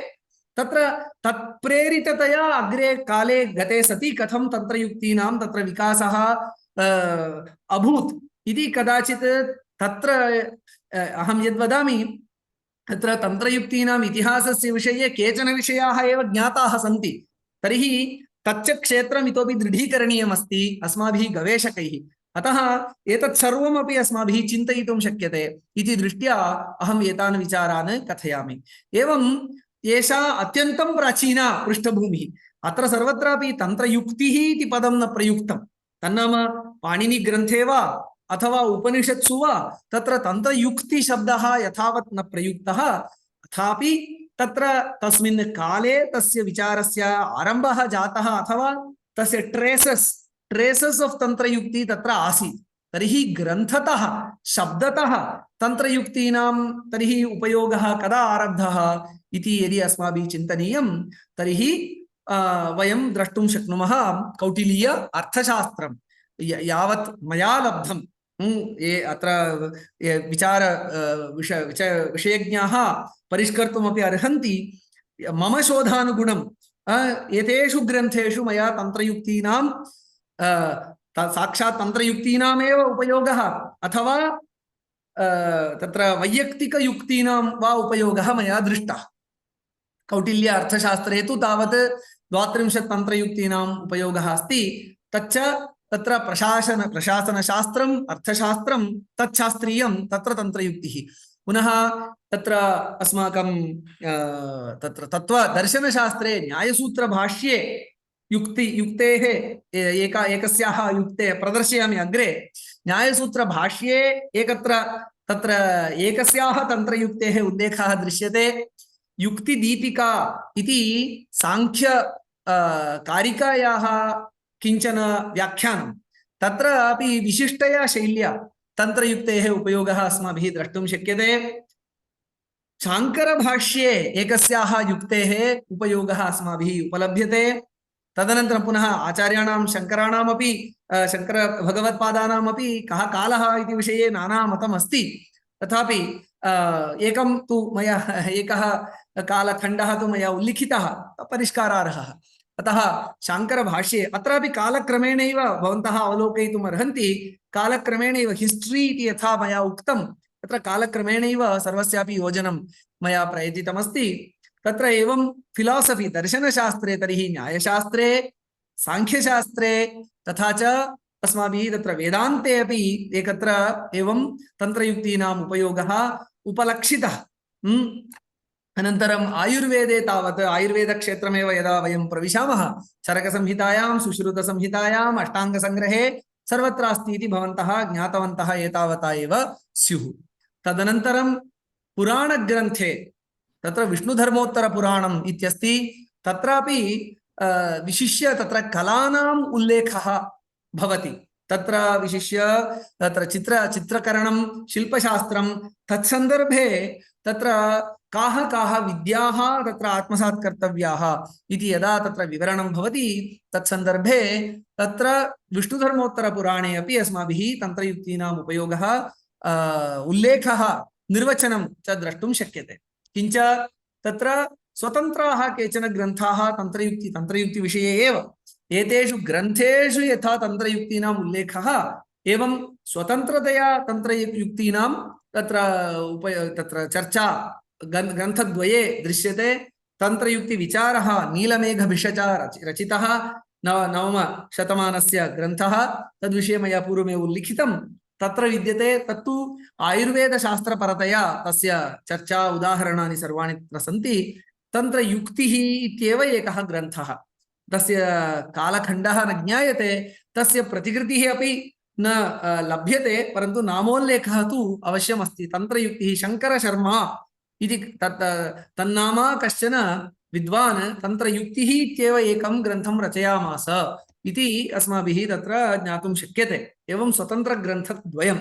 तत्र तत्प्रेरिततया अग्रे काले गते सति कथं तन्त्रयुक्तीनां तत्र विकासः अभूत् इति कदाचित् तत्र अहं यद्वदामि तत्र तन्त्रयुक्तीनाम् इतिहासस्य विषये केचन विषयाः एव ज्ञाताः सन्ति। तर्हि तच्च क्षेत्रम् इतोपि दृढीकरणीयमस्ति अस्माभिः गवेषकैः। अतः एतत् सर्वमपि अस्माभिः चिन्तयितुं शक्यते इति दृष्ट्या अहम् एतान् विचारान् कथयामि। एवं एषा अत्यन्तं प्राचीना पृष्ठभूमिः। अत्र सर्वत्रापि तन्त्रयुक्तिः इति पदं न प्रयुक्तं। तन्नाम पाणिनिग्रन्थे वा अथवा उपनिषत्सु वा तत्र तन्त्रयुक्तिशब्दः यथावत् न प्रयुक्तः। तथापि तत्र तस्मिन् काले तस्य विचारस्य आरम्भः जातः अथवा तस्य ट्रेसस् ऑफ तन्त्रयुक्ति तत्र आसीत्। तर्हि ग्रन्थतः शब्दतः तन्त्रयुक्तीनां तर्हि उपयोगः कदा आरब्धः इति यदि अस्माभिः चिन्तनीयं तर्हि वयं द्रष्टुं शक्नुमः। कौटिल्य अर्थशास्त्रं यावत् मया लब्धं, ये अत्र विचार विषयज्ञाः परिष्कर्तुमपि अर्हन्ति, मम शोधानुगुणं एतेषु ग्रन्थेषु मया तन्त्रयुक्तीनां साक्षात् तन्त्रयुक्तीनामेव उपयोगः अथवा तत्र वैयक्तिकयुक्तीनां वा उपयोगः मया दृष्टः। कौटिल्य अर्थशास्त्रे तु तावत् 32 तन्त्रयुक्तीनाम् उपयोगः अस्ति। तच्च तत्र प्रशासनशास्त्रम् अर्थशास्त्रं तच्छास्त्रीयं तत्र तन्त्रयुक्तिः। पुनः तत्र अस्माकं तत्र तत्त्वदर्शनशास्त्रे न्यायसूत्रभाष्ये युक्तेः एकस्याः युक्ते प्रदर्शयामि अग्रे। न्यायसूत्रभाष्ये एकत्र तत्र एकस्याः तन्त्रयुक्तेः उल्लेखः दृश्यते। युक्तिदीपिका इति सांख्य कारिकायाः किञ्चन व्याख्यानं, तत्र अपि विशिष्टया शैल्या तन्त्रयुक्तेः उपयोगः अस्माभिः द्रष्टुं शक्यते। शाङ्करभाष्ये एकस्याः युक्तेः उपयोगः अस्माभिः उपलभ्यते। तदनन्तरं पुनः आचार्याणां शङ्कराणामपि शङ्करभगवत्पादानामपि कः कालः इति विषये नानामतम् अस्ति। तथापि एकं तु मया एकः कालखण्डः तु मया उल्लिखितः परिष्कारार्हः। अतः शाङ्करभाष्ये अत्रापि कालक्रमेणैव भवन्तः अवलोकयितुम् अर्हन्ति। कालक्रमेणैव हिस्ट्री इति यथा मया उक्तं तत्र कालक्रमेणैव सर्वस्यापि योजनं मया प्रयतितमस्ति। तत्र एवं फिलासफी दर्शनशास्त्रे तर्हि न्यायशास्त्रे सांख्यशास्त्रे तथा च अस्माभिः तत्र वेदान्ते अपि एकत्र एवं तन्त्रयुक्तीनाम् उपयोगः उपलक्षितः। अनन्तरम् आयुर्वेदे तावत् आयुर्वेदक्षेत्रमेव यदा वयं प्रविशामः चरकसंहितायां सुश्रुतसंहितायाम् अष्टाङ्गसङ्ग्रहे सर्वत्र अस्ति इति भवन्तः ज्ञातवन्तः एतावता एव स्युः। तदनन्तरं पुराणग्रन्थे तत्र विष्णुधर्मोत्तरपुराणम् इत्यस्ति। तत्रापि विशिष्य तत्र कलानाम् उल्लेखः भवति। तत्र विशिष्य तत्र चित्रकरणं शिल्पशास्त्रं तत्सन्दर्भे तत्र काः विद्याः तत्र आत्मसात् कर्तव्याः इति यदा तत्र विवरणं भवति तत्सन्दर्भे तत्र विष्णुधर्मोत्तरपुराणे अपि अस्माभिः तन्त्रयुक्तीनाम् उपयोगः उल्लेखः निर्वचनं च द्रष्टुं शक्यते। किञ्च तत्र स्वतन्त्राः केचन ग्रन्थाः तन्त्रयुक्तिविषये एव एतेषु ग्रन्थेषु यथा तन्त्रयुक्तीनाम् उल्लेखः एवं स्वतन्त्रतया तन्त्रयुक्तीनां तत्र चर्चा ग्रन्थद्वये दृश्यते। तन्त्रयुक्तिविचारः नीलमेघभिषचा रचितः नवमशतमानस्य ग्रन्थः, तद्विषये मया पूर्वमेव उल्लिखितं। तत्र विद्यते तत्तु आयुर्वेदशास्त्रपरतया तस्य चर्चा उदाहरणानि सर्वाणि तत्र सन्ति। तन्त्रयुक्तिः इत्येव एकः ग्रन्थः, तस्य कालखण्डः न ज्ञायते, तस्य प्रतिकृतिः अपि न लभ्यते, परन्तु नामोल्लेखः तु अवश्यम् अस्ति। तन्त्रयुक्तिः शङ्करशर्मा इति तन्नाम कश्चन विद्वान् तन्त्रयुक्तिः इत्येव एकं ग्रन्थं रचयामास इति अस्माभिः तत्र ज्ञातुं शक्यते। एवं स्वतन्त्रग्रन्थद्वयं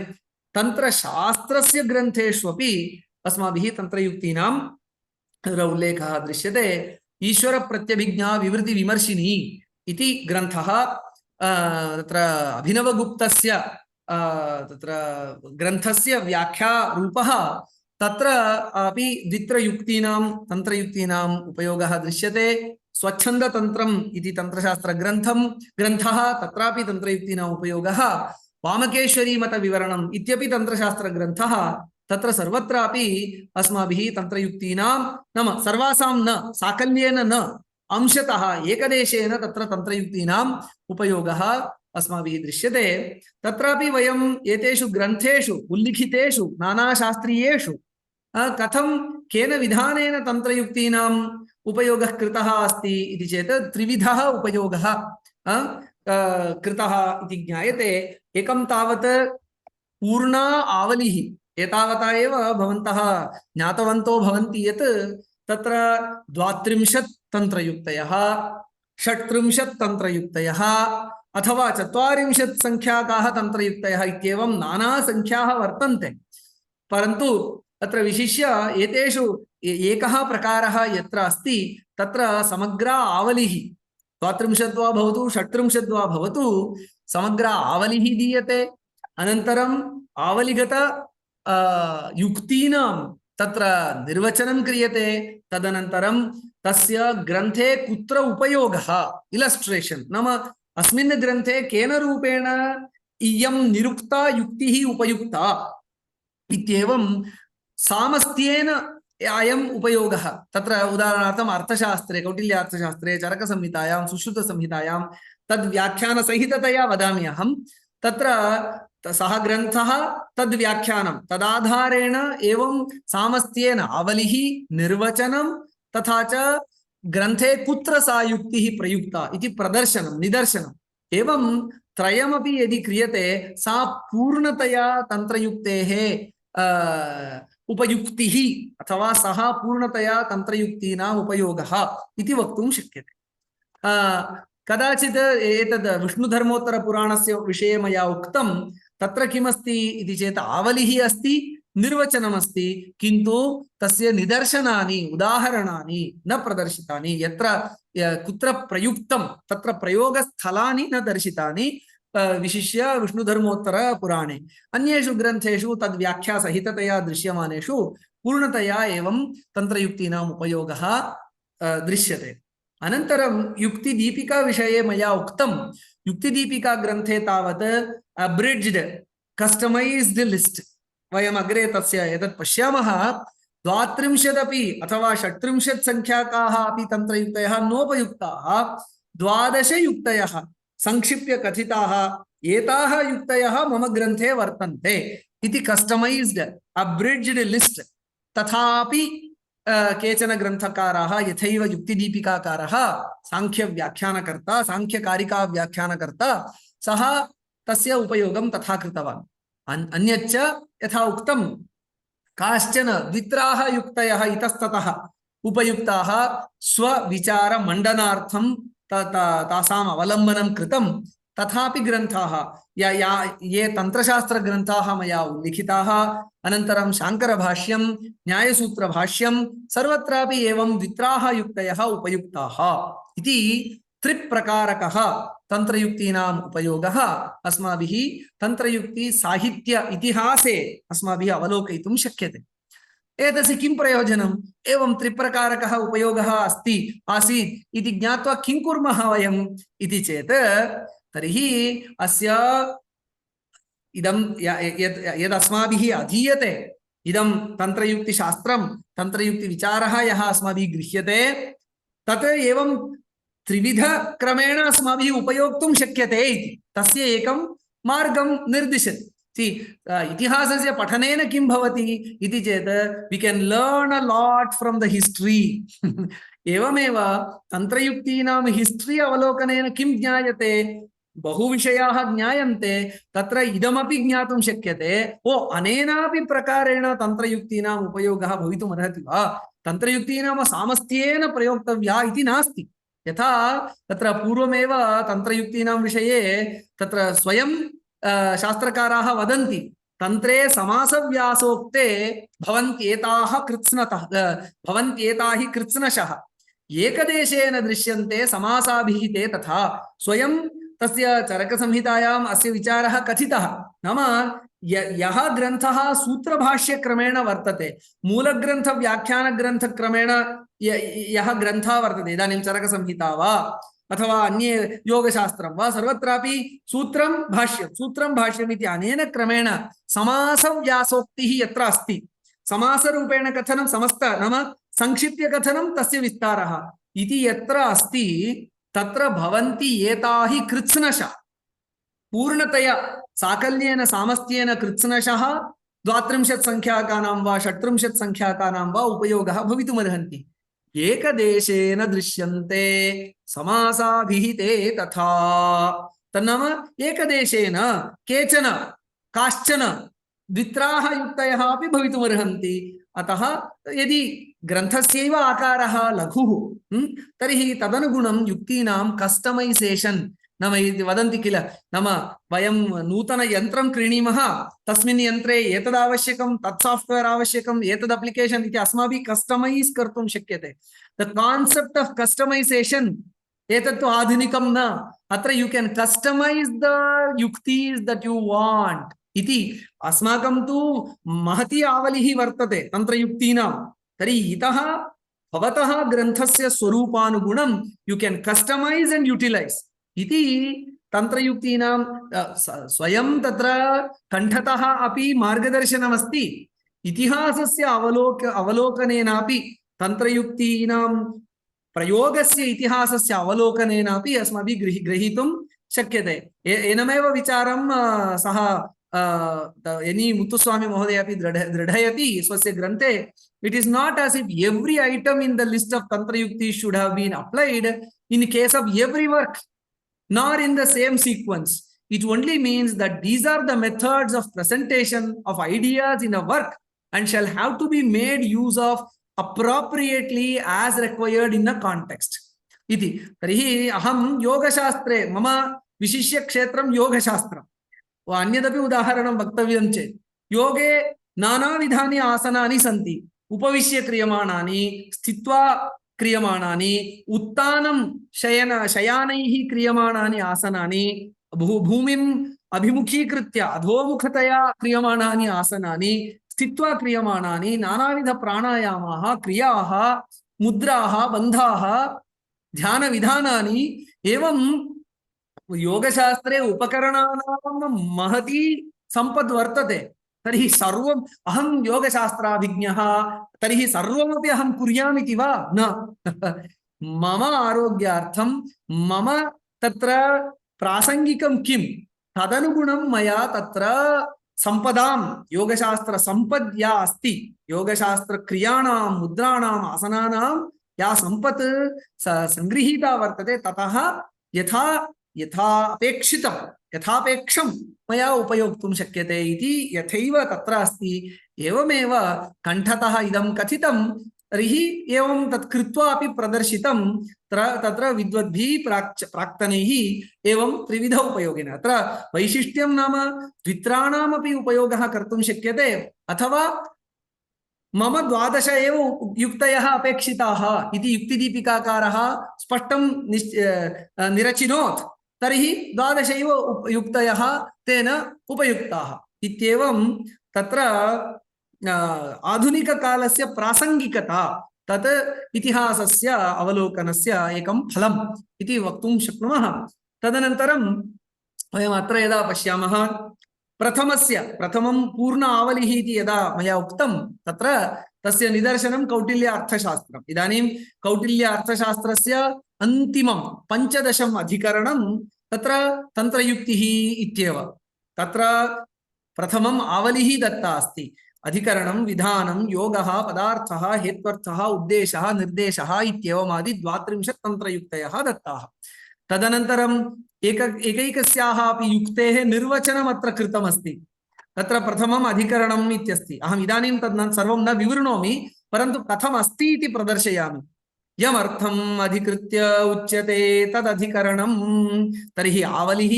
तन्त्रशास्त्रस्य ग्रन्थेष्वपि अस्माभिः तन्त्रयुक्तीनां उल्लेखः दृश्यते। ईश्वरप्रत्यभिज्ञा विवृतिविमर्शिनी इति ग्रन्थः तत्र अभिनवगुप्तस्य तत्र ग्रन्थस्य व्याख्यारूपः। तत्र अपि द्वित्रयुक्तीनां तन्त्रयुक्तीनाम् उपयोगः दृश्यते। स्वच्छन्दतन्त्रम् इति तन्त्रशास्त्रग्रन्थः, तत्रापि तन्त्रयुक्तीनाम् उपयोगः। वामकेश्वरीमतविवरणम् इत्यपि तन्त्रशास्त्रग्रन्थः। तत्र सर्वत्रापि अस्माभिः तन्त्रयुक्तीनां नाम सर्वासां न, साकल्येन न, अंशतः एकदेशेन तत्र तन्त्रयुक्तीनाम् उपयोगः अस्माभिः दृश्यते। तत्रापि वयम् एतेषु ग्रन्थेषु उल्लिखितेषु नानाशास्त्रीयेषु कथं केन विधानेन तन्त्रयुक्तीनाम् उपयोगः कृतः अस्ति इति चेत् त्रिविधः उपयोगः कृतः इति ज्ञायते। एकं तावत् पूर्णा आवलिः। एतावता एव भवन्तः ज्ञातवन्तो भवन्ति यत् तत्र 32 तन्त्रयुक्तयः, 36 तन्त्रयुक्तयः अथवा 40 संख्याकाः तन्त्रयुक्तयः इत्येवं नाना संख्याः वर्तन्ते। परन्तु अत्र विशिष्य एतेषु एकः प्रकारः यत्र अस्ति तत्र समग्र आवलिः 32 वा भवतु 36 वा भवतु समग्र आवलिः दीयते। अनन्तरम् आवलिगत युक्तीनां तत्र निर्वचनं क्रियते। तदनन्तरं तस्य ग्रन्थे कुत्र उपयोगः, इलस्ट्रेशन्, नाम अस्मिन् ग्रन्थे केन रूपेण इयं निरुक्ता युक्तिः उपयुक्ता इत्येवं सामस्त्येन अयम् उपयोगः। तत्र उदाहरणार्थम् अर्थशास्त्रे, कौटिल्यार्थशास्त्रे, चरकसंहितायां, सुश्रुतसंहितायां तद्व्याख्यानसहिततया वदामि अहं। तत्र सः ग्रन्थः तद्व्याख्यानं तदाधारेण एवं सामस्त्येन आवलिः, निर्वचनं तथा च ग्रन्थे कुत्र सा युक्तिः प्रयुक्ता इति प्रदर्शनं, निदर्शनम्, एवं त्रयमपि यदि क्रियते सा पूर्णतया तन्त्रयुक्तेः उपयुक्तिः अथवा सः पूर्णतया तन्त्रयुक्तीनाम् उपयोगः इति वक्तुं शक्यते। कदाचित् एतद् विष्णुधर्मोत्तरपुराणस्य विषये मया उक्तं। तत्र किमस्ति इति चेत् आवलिः अस्ति, निर्वचनमस्ति, किन्तु तस्य निदर्शनानि, उदाहरणानि न प्रदर्शितानि। यत्र कुत्र प्रयुक्तं तत्र प्रयोगस्थलानि न दर्शितानि, विशिष्य विष्णुधर्मोत्तरपुराणे। अन्येषु ग्रन्थेषु तद्व्याख्यासहिततया दृश्यमानेषु पूर्णतया एवं तन्त्रयुक्तीनाम् उपयोगः दृश्यते। अनन्तरं युक्तिदीपिका विषये मया उक्तं। युक्तिदीपिका ग्रन्थे तावत् अब्रिड्ज्ड् कस्टमैज्ड् लिस्ट्, वयम् अग्रे तस्य एतत् पश्यामः। 32 अपि अथवा 36 संख्याकाः अपि तन्त्रयुक्तयः नोपयुक्ताः, 12 युक्तयः संक्षिप्य कथिताः एताः युक्तयः मम ग्रन्थे वर्तन्ते इति कस्टमैज्ड् अब्रिड्ज्ड् लिस्ट्। तथापि केचन ग्रन्थकाराः यथैव युक्तिदीपिकाकारः सांख्यव्याख्यानकर्ता, सांख्यकारिकाव्याख्यानकर्ता, सः तस्य उपयोगं तथा कृतवान्। अन्यच्च यथा उक्तं काश्चन द्वित्राः युक्तयः इतस्ततः उपयुक्ताः स्वविचारमण्डनार्थं तासाम् अवलम्बनं कृतं, तथापि ग्रन्थाः ये तन्त्रशास्त्रग्रन्थाः मया उल्लिखिताः, अनन्तरं शाङ्करभाष्यं, न्यायसूत्रभाष्यं, सर्वत्रापि एवं द्वित्राः युक्तयः उपयुक्ताः इति त्रिप्रकारकः तन्त्रयुक्तीनाम् उपयोगः अस्माभिः तन्त्रयुक्ति साहित्य इतिहासे अस्माभिः अवलोकयितुं शक्यते। एतस्य किं प्रयोजनम्? एवं त्रिप्रकारकः उपयोगः आसीत् इति ज्ञात्वा किं कुर्मः वयम् इति चेत्, तर्हि अस्य इदं यद् अस्माभिः अधीयते, इदं तन्त्रयुक्तिशास्त्रं, तन्त्रयुक्तिविचारः यः अस्माभिः गृह्यते, तत् एवं त्रिविधक्रमेण अस्माभिः उपयोक्तुं शक्यते इति तस्य एकं मार्गं निर्दिशति। इतिहासस्य पठनेन किं भवति इति चेत् we can learn a lot from the history. एवमेव तन्त्रयुक्तीनां हिस्ट्री अवलोकनेन किं ज्ञायते? बहुविषयाः ज्ञायन्ते, तत्र इदमपि ज्ञातुं शक्यते, ओ अनेनापि प्रकारेण तन्त्रयुक्तीनाम् उपयोगः भवितुमर्हति वा, तन्त्रयुक्तीनां सामर्थ्येन प्रयोक्तव्या इति नास्ति। यथा तत्र पूर्वमेव तन्त्रयुक्तीनां विषये तत्र स्वयं शास्त्रकाराः वदन्ति, तन्त्रे समासव्यासोक्ते भवन्त्येताः हि कृत्स्नशः एकदेशेन दृश्यन्ते समासाभिहिते तथा। स्वयं तस्य चरकसंहितायाम् अस्य विचारः कथितः। नाम यः ग्रन्थः सूत्रभाष्यक्रमेण वर्तते, मूलग्रन्थव्याख्यानग्रन्थक्रमेण यः ग्रन्थः वर्तते, इदानीं चरकसंहिता वा अथवा अन्ये योगशास्त्रं वा, सर्वत्रापि सूत्रं भाष्यम् इति अनेन क्रमेण समासव्यासोक्तिः यत्र अस्ति, समासरूपेण कथनं समस्त नाम संक्षिप्य कथनं तस्य विस्तारः इति यत्र अस्ति, तत्र भवन्ति एता हि कृत्स्नशः। पूर्णतया साकल्येन सामर्थ्येन कृत्स्नशः 32 संख्याकानां वा 38 संख्याकानां वा उपयोगः भवितुमर्हन्ति। एकदेशेन दृश्यन्ते समासाभिहिते तथा। तन्नाम एकदेशेन केचन काश्चन द्वित्राः युक्तयः अपि भवितुमर्हन्ति। अतः यदि ग्रन्थस्यैव आकारः लघुः तर्हि तदनुगुणं युक्तीनां कस्टमैसेशन्, नाम इति वदन्ति किल, नाम वयं नूतनयन्त्रं क्रीणीमः, तस्मिन् यन्त्रे एतद् आवश्यकं, तत् साफ्ट्वेर् आवश्यकं, एतद् अप्लिकेशन् इति अस्माभिः कस्टमैस् कर्तुं शक्यते। द कान्सेप्ट् आफ् कस्टमैसेशन् एतत्तु आधुनिकं न। अत्र यू कैन कस्टमैस् द युक्तीस् दट् यू वाण्ट् इति अस्माकं तु महती आवलिः वर्तते तन्त्रयुक्तीनां। तर्हि इतः भवतः ग्रन्थस्य स्वरूपानुगुणं यू कैन कस्टमैस् एंड यूटिलैस् इति तन्त्रयुक्तीनां स्वयं तत्र कण्ठतः अपि मार्गदर्शनमस्ति। इतिहासस्य अवलोकनेनापि तन्त्रयुक्तीनां प्रयोगस्य इतिहासस्य अवलोकनेनापि अस्माभिः ग्रहीतुं शक्यते। एनमेव विचारं सः एनी मुत्तुस्वामी महोदय अपि दृढयति स्वस्य ग्रन्थे। It is not as if every item in the list of tantra yukti should have been applied in case of every work, nor in the same sequence. It only means that these are the methods of presentation of ideas in a work and shall have to be made use of appropriately as required in a context. इति तर्हि अहं योगशास्त्रे मम विशिष्य क्षेत्रं योगशास्त्रम्। अन्यदपि उदाहरणं वक्तव्यं चेत्, योगे नानाविधानि आसनानि सन्ति। उपविश्य क्रियमाणानि, स्थित्वा क्रियमाणानि, उत्तानं शयानैः क्रियमाणानि आसनानि, भूमिम् अभिमुखीकृत्य अधोमुखतया क्रियमाणानि आसनानि, स्थित्वा क्रियमाणानि नानाविध प्राणायामाः, क्रियाः, मुद्राः, बन्धाः, ध्यानविधानानि, एवं योगशास्त्रे उपकरणानां महती सम्पद् वर्तते। तर्हि सर्वम् अहं योगशास्त्राभिज्ञः, तर्हि सर्वमपि अहं कुर्यामिति वा? न। मम आरोग्यार्थं मम तत्र प्रासङ्गिकं किं, तदनुगुणं मया तत्र सम्पदां योगशास्त्रसम्पद् या अस्ति, योगशास्त्रक्रियाणां, मुद्राणाम्, आसनानां या सम्पत् सङ्गृहीता वर्तते, ततः यथापेक्षं मया उपयोक्तुं शक्यते इति यथैव तत्र अस्ति। एवमेव कण्ठतः इदं कथितं तर्हि एवं तत् कृत्वा अपि प्रदर्शितं तत्र विद्वद्भिः प्राक्तनैः एवं त्रिविध उपयोगेन। अत्र वैशिष्ट्यं नाम द्वित्राणामपि उपयोगः कर्तुं शक्यते, अथवा मम 12 एव युक्तयः अपेक्षिताः इति युक्तिदीपिकाकारः स्पष्टं निरचिनोत्, तर्हि 12 एव युक्तयः तेन उपयुक्ताः इत्येवं तत्र आधुनिककालस्य प्रासङ्गिकता तत् इतिहासस्य अवलोकनस्य एकं फलम् इति वक्तुं शक्नुमः। तदनन्तरं वयम् अत्र यदा पश्यामः, प्रथमं पूर्ण आवलिः इति यदा मया उक्तं, तत्र तस्य निदर्शनं कौटिल्य अर्थशास्त्रम्। इदानीं कौटिल्य अर्थशास्त्रस्य अन्तिमं 15 अधिकरणं तत्र तन्त्रयुक्तिः इत्येव। तत्र प्रथमम् आवलिः दत्ता अस्ति। अधिकरणं, विधानं, योगः, पदार्थः, हेत्वर्थः, उद्देशः, निर्देशः इत्येवमादि 32 तन्त्रयुक्तयः दत्ताः। तदनन्तरं एकैकस्याः अपि युक्तेः निर्वचनम् अत्र कृतमस्ति। तत्र प्रथमम् अधिकरणम् इत्यस्ति। अहम् इदानीं तद् सर्वं न विवृणोमि, परन्तु कथम् अस्ति इति प्रदर्शयामि। यमर्थम् अधिकृत्य उच्यते तदधिकरणम्। तर्हि आवलिः,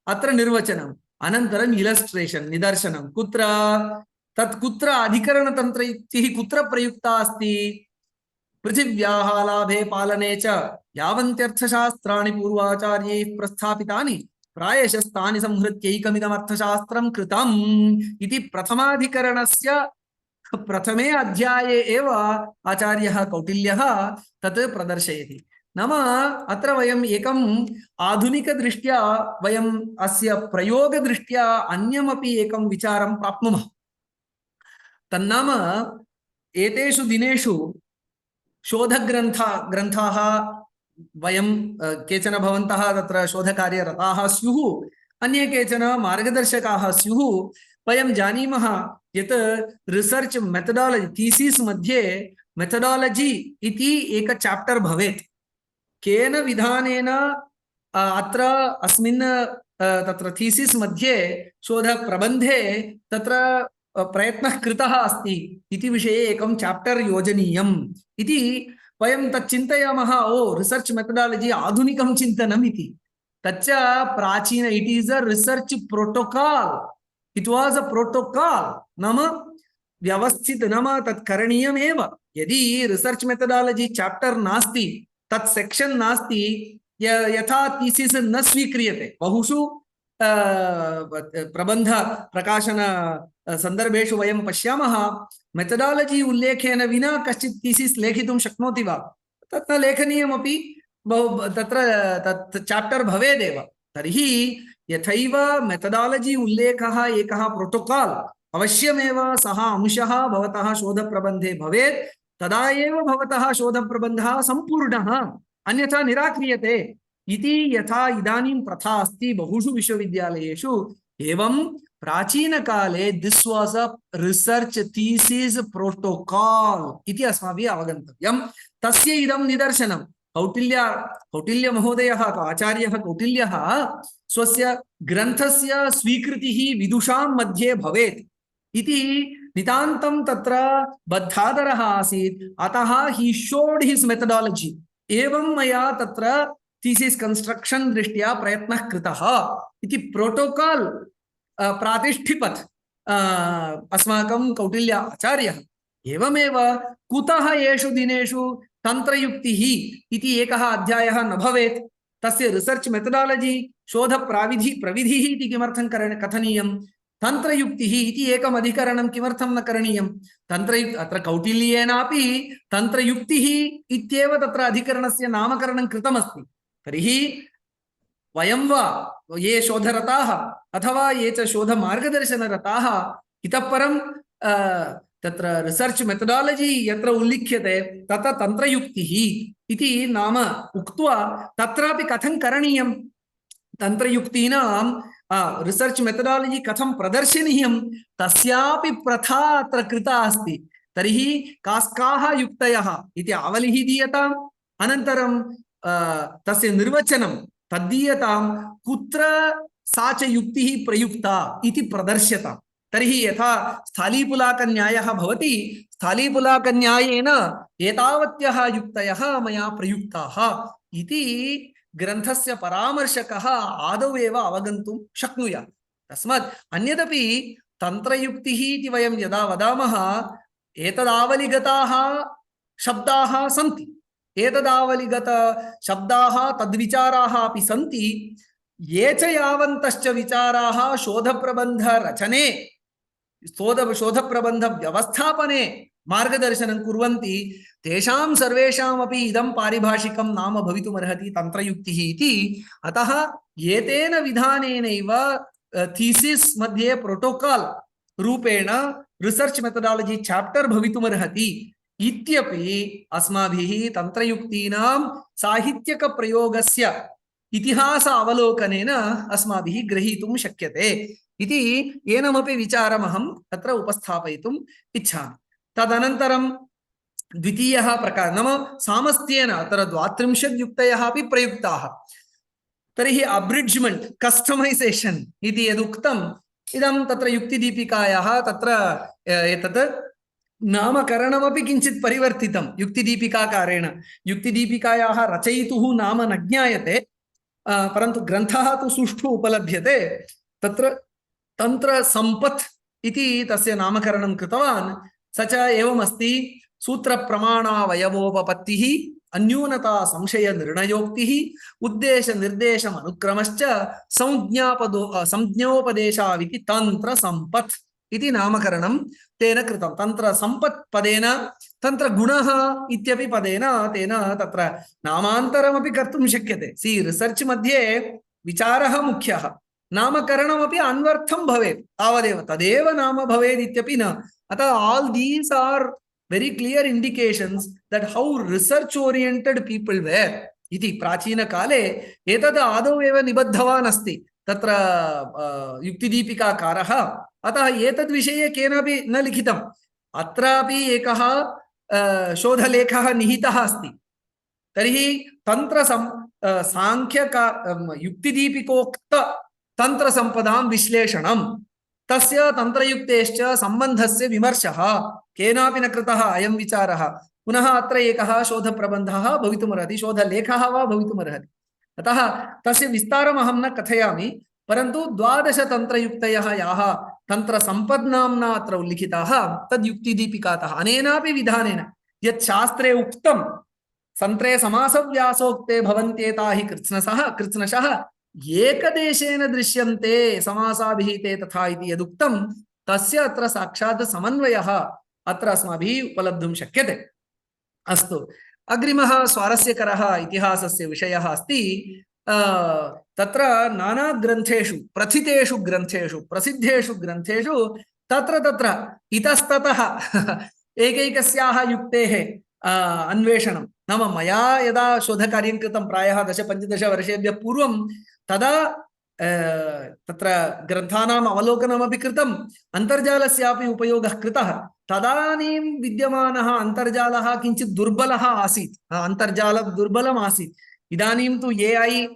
अत्र निर्वचनम्, अनन्तरम् इलस्ट्रेशन्, निदर्शनं। कुत्र अधिकरणतन्त्रयुक्तिः कुत्र प्रयुक्ता अस्ति? पृथिव्याः लाभे पालने च यावन्त्यर्थशास्त्राणि पूर्वाचार्यैः प्रस्थापितानि प्रायशस्तानि संहृत्यैकमिदमर्थशास्त्रं कृतम् इति प्रथमाधिकरणस्य प्रथमे अध्याये एव आचार्यः कौटिल्यः तत् प्रदर्शयति। नाम अत्र वयम् एकम् आधुनिकदृष्ट्या वयम् अस्य प्रयोगदृष्ट्या अन्यमपि एकं विचारं प्राप्नुमः। तन्नाम एतेषु दिनेषु शोधग्रन्थाः वयं केचन भवन्तः तत्र शोधकार्ये रताः स्युः, अन्ये केचन मार्गदर्शकाः स्युः। वयं जानीमः यत् रिसर्च मेथडालजी थीसिस् मध्ये मेथडालजी इति एक चैप्टर भवेत्। केन विधानेन अत्र अस्मिन् तत्र थीसिस् मध्ये शोधप्रबन्धे तत्र प्रयत्नः कृतः अस्ति इति विषये एकं चैप्टर योजनीयम् इति वयं तत् चिन्तयामः। ओ रिसर्च मेथडालजी आधुनिकं चिन्तनम् इति। तच्च प्राचीन, it is a research protocol, it was a protocol, नाम व्यवस्थित, नाम तत् करणीयमेव। यदि रिसर्च मेथडालजी चैप्टर नास्ति, तत् सेक्शन नास्ति, यथा थीसिस् न स्वीक्रियते। बहुषु प्रबन्ध प्रकाशन संदर्भेषु वयं पश्यामः, मेथडालजी उल्लेखेन विना कश्चित् थीसिस् लेखितुं शक्नोति वा? तत् न लेखनीयमपि, तत्र तत् चैप्टर भवेदेव। तर्हि यथैव मेथडालजी उल्लेखः एकः प्रोटोकॉल अवश्यमेव सः अंशः भवतः शोधप्रबन्धे भवेत्, तदा एव भवतः शोधप्रबन्धः सम्पूर्णः, अन्यथा निराक्रियते इति यथा इदानीं प्रथा अस्ति बहुषु विश्वविद्यालयेषु, एवं प्राचीनकाले this was a research thesis protocol इति अस्माभिः अवगन्तव्यम्। तस्य इदं निदर्शनं कौटिल्य महोदयः, आचार्यः कौटिल्यः स्वस्य ग्रन्थस्य स्वीकृतिः विदुषां मध्ये भवेत् इति नितान्तं तत्र बद्धादरः आसीत्। अतः ही शोड हिस् मेथडालजी। एवं मया तत्र थीसिस् कंस्ट्रक्शन दृष्ट्या प्रयत्नः कृतः इति प्रोटोकॉल प्रातिष्ठिपत् अस्माकं कौटिल्य आचार्यः। एवमेव कुतः एषु दिनेषु तन्त्रयुक्तिः इति एकः अध्यायः न भवेत्? तस्य रिसर्च मेथडालजी प्रविधिः इति किमर्थं कथनीयं? तन्त्रयुक्तिः इति एकम् अधिकरणं किमर्थं न करणीयं? अत्र कौटिल्येनापि तन्त्रयुक्तिः इत्येव तत्र अधिकरणस्य नामकरणं कृतमस्ति। तर्हि वयं वा, ये शोधरताः अथवा ये च शोधमार्गदर्शनरताः, इतः परं तत्र रिसर्च मेथडालजी यत्र उल्लिख्यते तत्र तन्त्रयुक्तिः इति नाम उक्त्वा तत्रापि कथं करणीयं, तन्त्रयुक्तीनां रिसर्च मेथडालजी कथं प्रदर्शनीयं, तस्यापि प्रथा अत्र कृता अस्ति। तर्हि कास्काः युक्तयः इति आवलिः दीयताम्, अनन्तरं तस्य निर्वचनं तद्दीयतां, कुत्र सा च युक्तिः प्रयुक्ता इति प्रदर्श्यताम्। तर्हि यथा स्थालीपुलाकन्यायः भवति, स्थालीपुलाकन्यायेन एतावत्यः युक्तयः मया प्रयुक्ताः इति ग्रन्थस्य परामर्शकः आदौ एव अवगन्तुं शक्नुयात्। तस्मात् अन्यदपि तन्त्रयुक्तिः इति वयं यदा वदामः, एतदावलिगताः शब्दाः सन्ति, एतदावलिगत शब्दाः तद्विचाराः अपि सन्ति। ये च यावन्तश्च विचाराः शोधप्रबन्धरचने शोधप्रबन्धव्यवस्थापने मार्गदर्शनं कुर्वन्ति, तेषां सर्वेषामपि इदं पारिभाषिकं नाम भवितुमर्हति तन्त्रयुक्तिः इति। अतः एतेन विधानेनैव थीसिस् मध्ये प्रोटोकाल् रूपेण रिसर्च मेथडालजी चैप्टर भवितुमर्हति इत्यपि अस्माभिः तन्त्रयुक्तीनां साहित्यकप्रयोगस्य इतिहास अवलोकनेन अस्माभिः ग्रहीतुं शक्यते इति एनमपि विचारमहं तत्र उपस्थापयितुम् इच्छामि। तदनन्तरं द्वितीयः प्रकारः नाम सामस्त्येन अत्र 32 युक्तयः अपि प्रयुक्ताः। तर्हि अब्रिड्ज्मेंट् कस्टमैजेशन् इति यदुक्तम्, इदं तत्र युक्तिदीपिकायाः तत्र एतत् नामकरणमपि किञ्चित् परिवर्तितं युक्तिदीपिकाकारेण। युक्तिदीपिकायाः रचयितुः नाम न ज्ञायते, परन्तु ग्रन्थः तु सुष्ठु उपलभ्यते। तत्र तन्त्रसम्पत् इति तस्य नामकरणं कृतवान्। स च एवमस्ति: सूत्रप्रमाणावयवोपपत्तिः, अन्यूनता संशय निर्णयोक्तिः, उद्देश निर्देशम अनुक्रमश्च संज्ञोपदेशाविति तन्त्रसम्पत् इति नामकरणं तेन कृतं। तन्त्रसम्पत् पदेन तन्त्रगुणः इत्यपि पदेन तेन तत्र नामान्तरमपि कर्तुं शक्यते। रिसर्च मध्ये विचारः मुख्यः, नामकरणमपि अन्वर्थं भवेत् तावदेव, तदेव नाम भवेत् इत्यपि न। अतः all these are very clear indications that how research oriented people were इति। प्राचीनकाले एतद् आदौ एव निबद्धवान् अस्ति तत्र युक्तिदीपिकाकारः। अतः एतद्विषये केनापि न लिखितम्। अत्रापि एकः शोधलेखः निहितः अस्ति। तर्हि युक्तिदीपिकोक्त तन्त्रसम्पदां विश्लेषणं, तस्य तन्त्रयुक्तेश्च सम्बन्धस्य विमर्शः केनापि न कृतः अयं विचारः। पुनः अत्र एकः शोधप्रबन्धः भवितुमर्हति, शोधलेखः वा भवितुमर्हति। अतः तस्य विस्तारम् अहं न कथयामि, परन्तु 12 तन्त्रयुक्तयः याः तन्त्रसम्पद्नाम्ना अत्र उल्लिखिताः तद् युक्तिदीपिकातः। अनेनापि विधानेन यत् शास्त्रे उक्तं, सन्त्रे समासव्यासोक्ते भवन्त्येता हि कृत्स्नशः एकदेशेन दृश्यन्ते समासाभिहिते तथा इति यदुक्तं, तस्य अत्र साक्षात् समन्वयः अत्र अस्माभिः उपलब्धुं शक्यते। अस्तु, अग्रिमः स्वारस्यकरः इतिहासस्य विषयः अस्ति। तत्र नानाग्रन्थेषु, प्रथितेषु ग्रन्थेषु, प्रसिद्धेषु ग्रन्थेषु तत्र तत्र इतस्ततः एकैकस्याः युक्तेः अन्वेषणं। नाम मया यदा शोधकार्यं कृतं प्रायः 10-15 वर्षेभ्यः पूर्वं, तदा तत्र ग्रन्थानाम् अवलोकनमपि कृतम्, अन्तर्जालस्यापि उपयोगः कृतः। तदानीं विद्यमानः अन्तर्जालः किञ्चित् दुर्बलः आसीत्, अन्तर्जालं दुर्बलम् आसीत्। इदानीं तु AI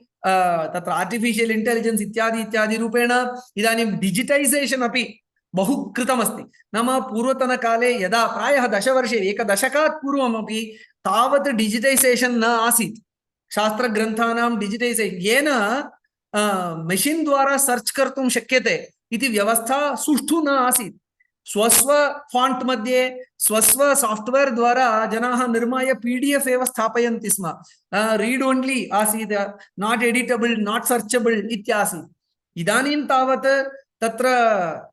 तत्र आर्टिफिशियल् इंटेलिजेन्स् इत्यादि इत्यादि रूपेण इदानीं डिजिटैजेशन् अपि बहु कृतमस्ति। नाम पूर्वतनकाले यदा प्रायः 10 वर्षे, 1 दशकात् पूर्वमपि तावत् डिजिटैजेशन् न आसीत्, शास्त्रग्रन्थानां डिजिटैजेशन्, येन मशीन् द्वारा सर्च कर्तुं शक्यते इति व्यवस्था सुष्ठु न आसीत्। स्वस्व फॉन्ट मध्ये स्वस्व सॉफ्टवेयर द्वारा जनाः निर्माय PDF एव स्थापयन्ति स्म। रीड ओन्ली आसीत्, नॉट एडिटेबल, नॉट सर्चेबल इत्यासीत्। इदानीं तावत् तत्र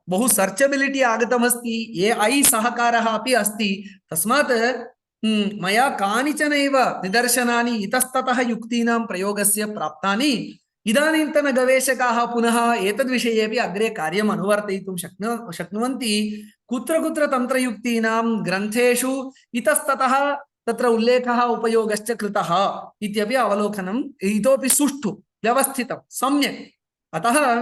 बहु सर्चेबिलिटी आगतमस्ति, AI सहकारः अपि अस्ति। तस्मात् मया कानिचनैव निदर्शनानि इतस्ततः युक्तीनां प्रयोगस्य प्राप्तानि। इदानीन्तन गवेषकाः पुनः एतद्विषयेपि अग्रे कार्यम् अनुवर्तयितुं शक्नुवन्ति। कुत्र कुत्र तन्त्रयुक्तीनां ग्रन्थेषु इतस्ततः तत्र उल्लेखः उपयोगश्च कृतः इत्यपि अवलोकनम् इतोपि सुष्ठु व्यवस्थितं सम्यक्। अतः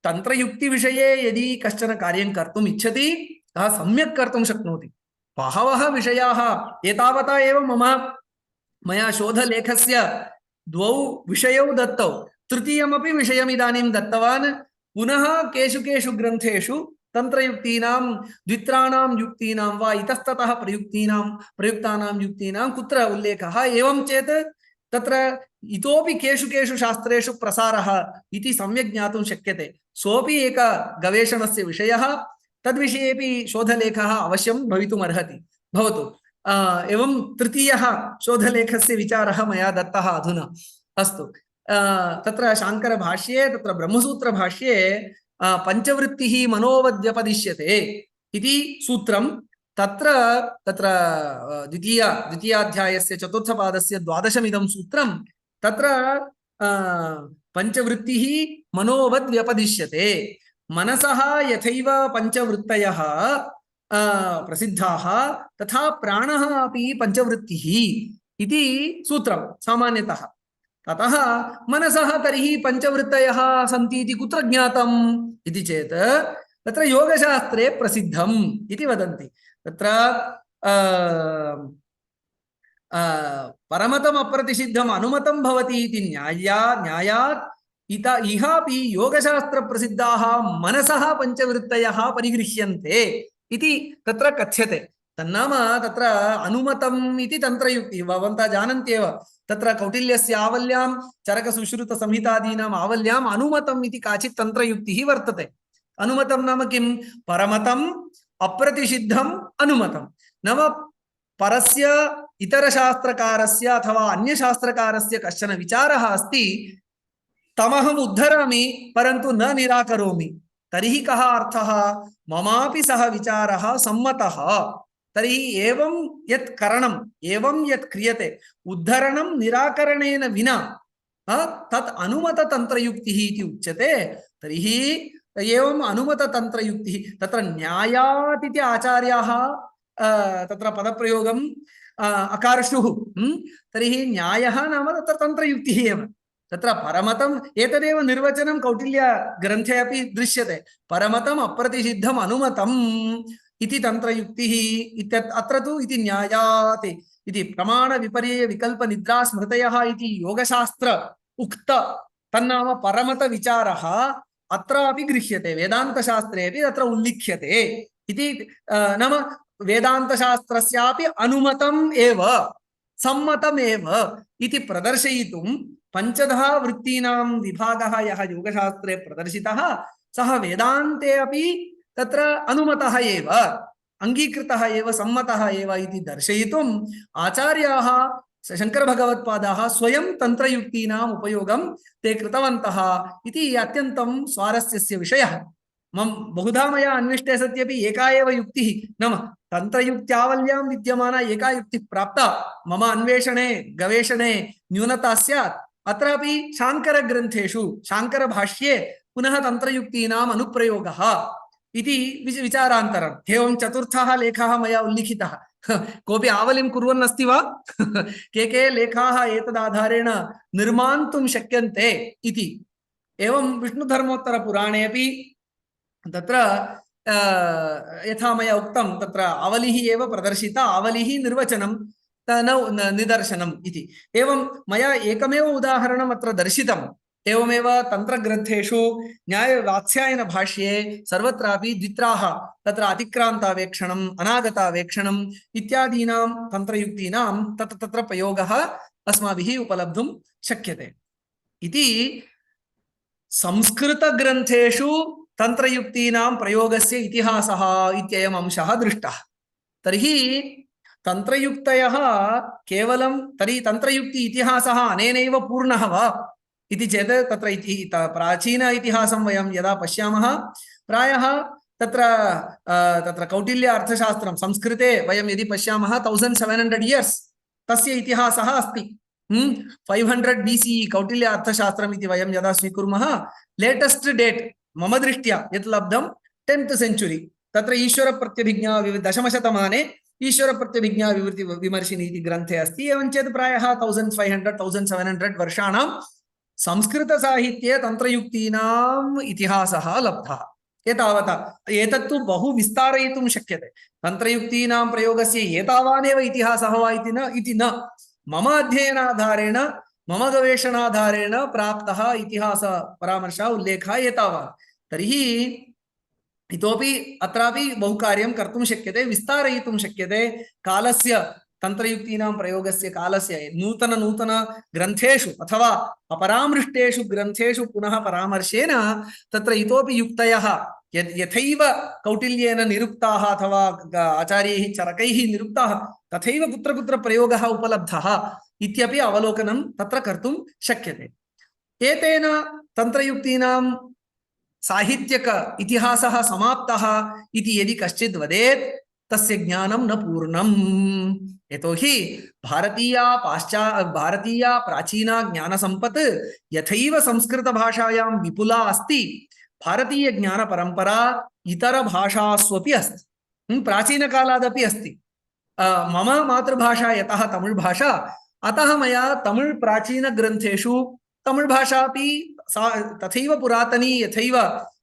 तन्त्रयुक्तिविषये यदि कश्चन कार्यं कर्तुम् इच्छति सः सम्यक् कर्तुं शक्नोति। बहवः विषयाः एतावता एव मया शोधलेखस्य 2 विषयौ दत्तौ, तृतीयमपि विषयम् इदानीं दत्तवान्। पुनः केषु केषु ग्रन्थेषु तन्त्रयुक्तीनां द्वित्राणां युक्तीनां वा इतस्ततः प्रयुक्तानां युक्तीनां कुत्र उल्लेखः एवं चेत् तत्र इतोपि केषु शास्त्रेषु प्रसारः इति सम्यक् ज्ञातुं शक्यते सोऽपि एक गवेषणस्य विषयः तद्विषयेपि शोधलेखः अवश्यं भवितुम् अर्हति भवतु एवं तृतीयः शोधलेखस्य विचारः मया दत्तः अधुना अस्तु तत्र शाङ्करभाष्ये तत्र ब्रह्मसूत्रभाष्ये पञ्चवृत्तिः मनोवद्व्यपदिश्यते इति सूत्रं तत्र तत्र द्वितीयाध्यायस्य चतुर्थपादस्य द्वादशमिदं सूत्रं तत्र पञ्चवृत्तिः मनोवद्व्यपदिश्यते मनसः यथैव पञ्चवृत्तयः प्रसिद्धाः तथा प्राणः अपि पञ्चवृत्तिः इति सूत्रं सामान्यतः ततः मनसः तर्हि पञ्चवृत्तयः सन्ति इति कुत्र ज्ञातम् इति चेत् तत्र योगशास्त्रे प्रसिद्धम् इति वदन्ति तत्र परमतम् अप्रतिषिद्धम् अनुमतं भवति इति न्यायात् इहापि योगशास्त्रप्रसिद्धाः मनसः पञ्चवृत्तयः परिगृह्यन्ते इति तत्र कथ्यते तन्नाम तत्र अनुमतम् इति तन्त्रयुक्तिः भवन्तः जानन्त्येव तत्र कौटिल्यस्य आवल्यां चरकसुश्रुतसंहितादीनाम् आवल्याम् अनुमतम् इति काचित् तन्त्रयुक्तिः वर्तते अनुमतं नाम किं परमतम् अप्रतिषिद्धम् अनुमतं नाम परस्य इतरशास्त्रकारस्य अथवा अन्यशास्त्रकारस्य कश्चन विचारः अस्ति तमहम् उद्धरामि परन्तु न निराकरोमि तर्हि कः अर्थः ममापि सः विचारः सम्मतः तर्हि एवं यत् करणम् एवं यत् क्रियते उद्धरणं निराकरणेन विना तत् अनुमततन्त्रयुक्तिः इति उच्यते तर्हि एवम् अनुमततन्त्रयुक्तिः तत्र न्यायात् इति आचार्याः तत्र पदप्रयोगम् अकार्षुः तर्हि न्यायः नाम तत्र तन्त्रयुक्तिः एव तत्र परमतम् एतदेव निर्वचनं कौटिल्यग्रन्थे अपि दृश्यते परमतम् अप्रतिषिद्धम् अनुमतम् इति तन्त्रयुक्तिः इत्यत् अत्र तु इति न्यायात् इति प्रमाणविपर्ययविकल्पनिद्रास्मृतयः इति योगशास्त्र उक्त तन्नाम परमतविचारः अत्रापि गृह्यते वेदान्तशास्त्रे अपि तत्र उल्लिख्यते इति नाम वेदान्तशास्त्रस्यापि अनुमतम् एव सम्मतम् एव इति प्रदर्शयितुं पञ्चधा वृत्तीनां विभागः यः योगशास्त्रे प्रदर्शितः सः वेदान्ते अपि तत्र अनुमतः एव अङ्गीकृतः एव सम्मतः एव इति दर्शयितुम् आचार्याः शङ्करभगवत्पादाः स्वयं तन्त्रयुक्तीनाम् उपयोगं ते कृतवन्तः इति अत्यन्तं स्वारस्यस्य विषयः बहुधा मया अन्विष्टे सत्यपि एका एव युक्तिः नाम तन्त्रयुक्त्यावल्यां विद्यमाना एका युक्तिः प्राप्ता मम अन्वेषणे गवेषणे न्यूनता स्यात् अत्रापि शाङ्करग्रन्थेषु शाङ्करभाष्ये पुनः तन्त्रयुक्तीनाम् अनुप्रयोगः इति विचारान्तरम् एवं चतुर्थः लेखः मया उल्लिखितः कोऽपि आवलिं कुर्वन् अस्ति वा के लेखाः एतदाधारेण निर्मान्तुं शक्यन्ते इति एवं विष्णुधर्मोत्तरपुराणे अपि तत्र यथा मया उक्तं तत्र आवलिः एव प्रदर्शिता आवलिः निर्वचनं निदर्शनम् इति एवं मया एकमेव उदाहरणम् अत्र दर्शितम् एवमेव तन्त्रग्रन्थेषु न्यायवात्स्यायनभाष्ये सर्वत्रापि द्वित्राः तत्र अतिक्रान्तावेक्षणम् अनागतावेक्षणम् इत्यादीनां तन्त्रयुक्तीनां तत्र प्रयोगः अस्माभिः उपलब्धुं शक्यते इति संस्कृतग्रन्थेषु तन्त्रयुक्तीनां प्रयोगस्य इतिहासः इत्ययम् अंशः दृष्टः तर्हि तन्त्रयुक्तयः केवलं तर्हि तन्त्रयुक्ति इतिहासः अनेनैव पूर्णः वा इति चेत् तत्र प्राचीन इतिहासं वयं यदा पश्यामः प्रायः तत्र कौटिल्य अर्थशास्त्रं संस्कृते वयं यदि पश्यामः 1700 इयर्स् तस्य इतिहासः अस्ति 500 BCE कौटिल्य अर्थशास्त्रम् इति वयं यदा स्वीकुर्मः लेटेस्ट् डेट् मम दृष्ट्या यत् लब्धं 10th century तत्र ईश्वरप्रत्यभिज्ञा दशमशतमाने ईश्वरप्रत्यभिज्ञा विमर्शिनी इति ग्रन्थे अस्ति एवं चेत् प्रायः 1500-1700 वर्षाणां संस्कृतसाहित्ये तन्त्रयुक्तीनाम् इतिहासः लब्धः एतावता एतत्तु बहु विस्तारयितुं शक्यते तन्त्रयुक्तीनां प्रयोगस्य एतावानेव इतिहासः वा इति न मम अध्ययनाधारेण मम गवेषणाधारेण प्राप्तः इतिहास परामर्शः उल्लेखः एतावान् तर्हि इतोपि अत्रापि बहु कार्यं कर्तुं शक्यते, विस्तारयितुं शक्यते। कालस्य तन्त्रयुक्तीनां प्रयोगस्य कालस्य नूतन ग्रन्थेषु अथवा अपरामृष्टेषु ग्रन्थेषु पुनः परामर्शेन तत्र इतोपि युक्तयः यथैव कौटिल्येन निरुक्ताः अथवा आचार्यैः चरकैः निरुक्ताः तथैव कुत्र कुत्र प्रयोगः उपलब्धः इत्यपि अवलोकनं तत्र कर्तुं शक्यते। एतेन तन्त्रयुक्तीनां साहित्यक इतिहासः समाप्तः इति यदि कश्चित् वदेत् तस्य ज्ञानं न पूर्णम्। यतोहि भारतीया प्राचीना ज्ञानसम्पत् यथैव संस्कृतभाषायां विपुला अस्ति, भारतीय ज्ञानपरम्परा इतरभाषास्वपि अस्ति, प्राचीनकालादपि अस्ति। मम मातृभाषा यतः तमिळ् भाषा, अतः मया तमिळ् प्राचीनग्रन्थेषु तमिळ् भाषापि तथैव पुरातनी यथैव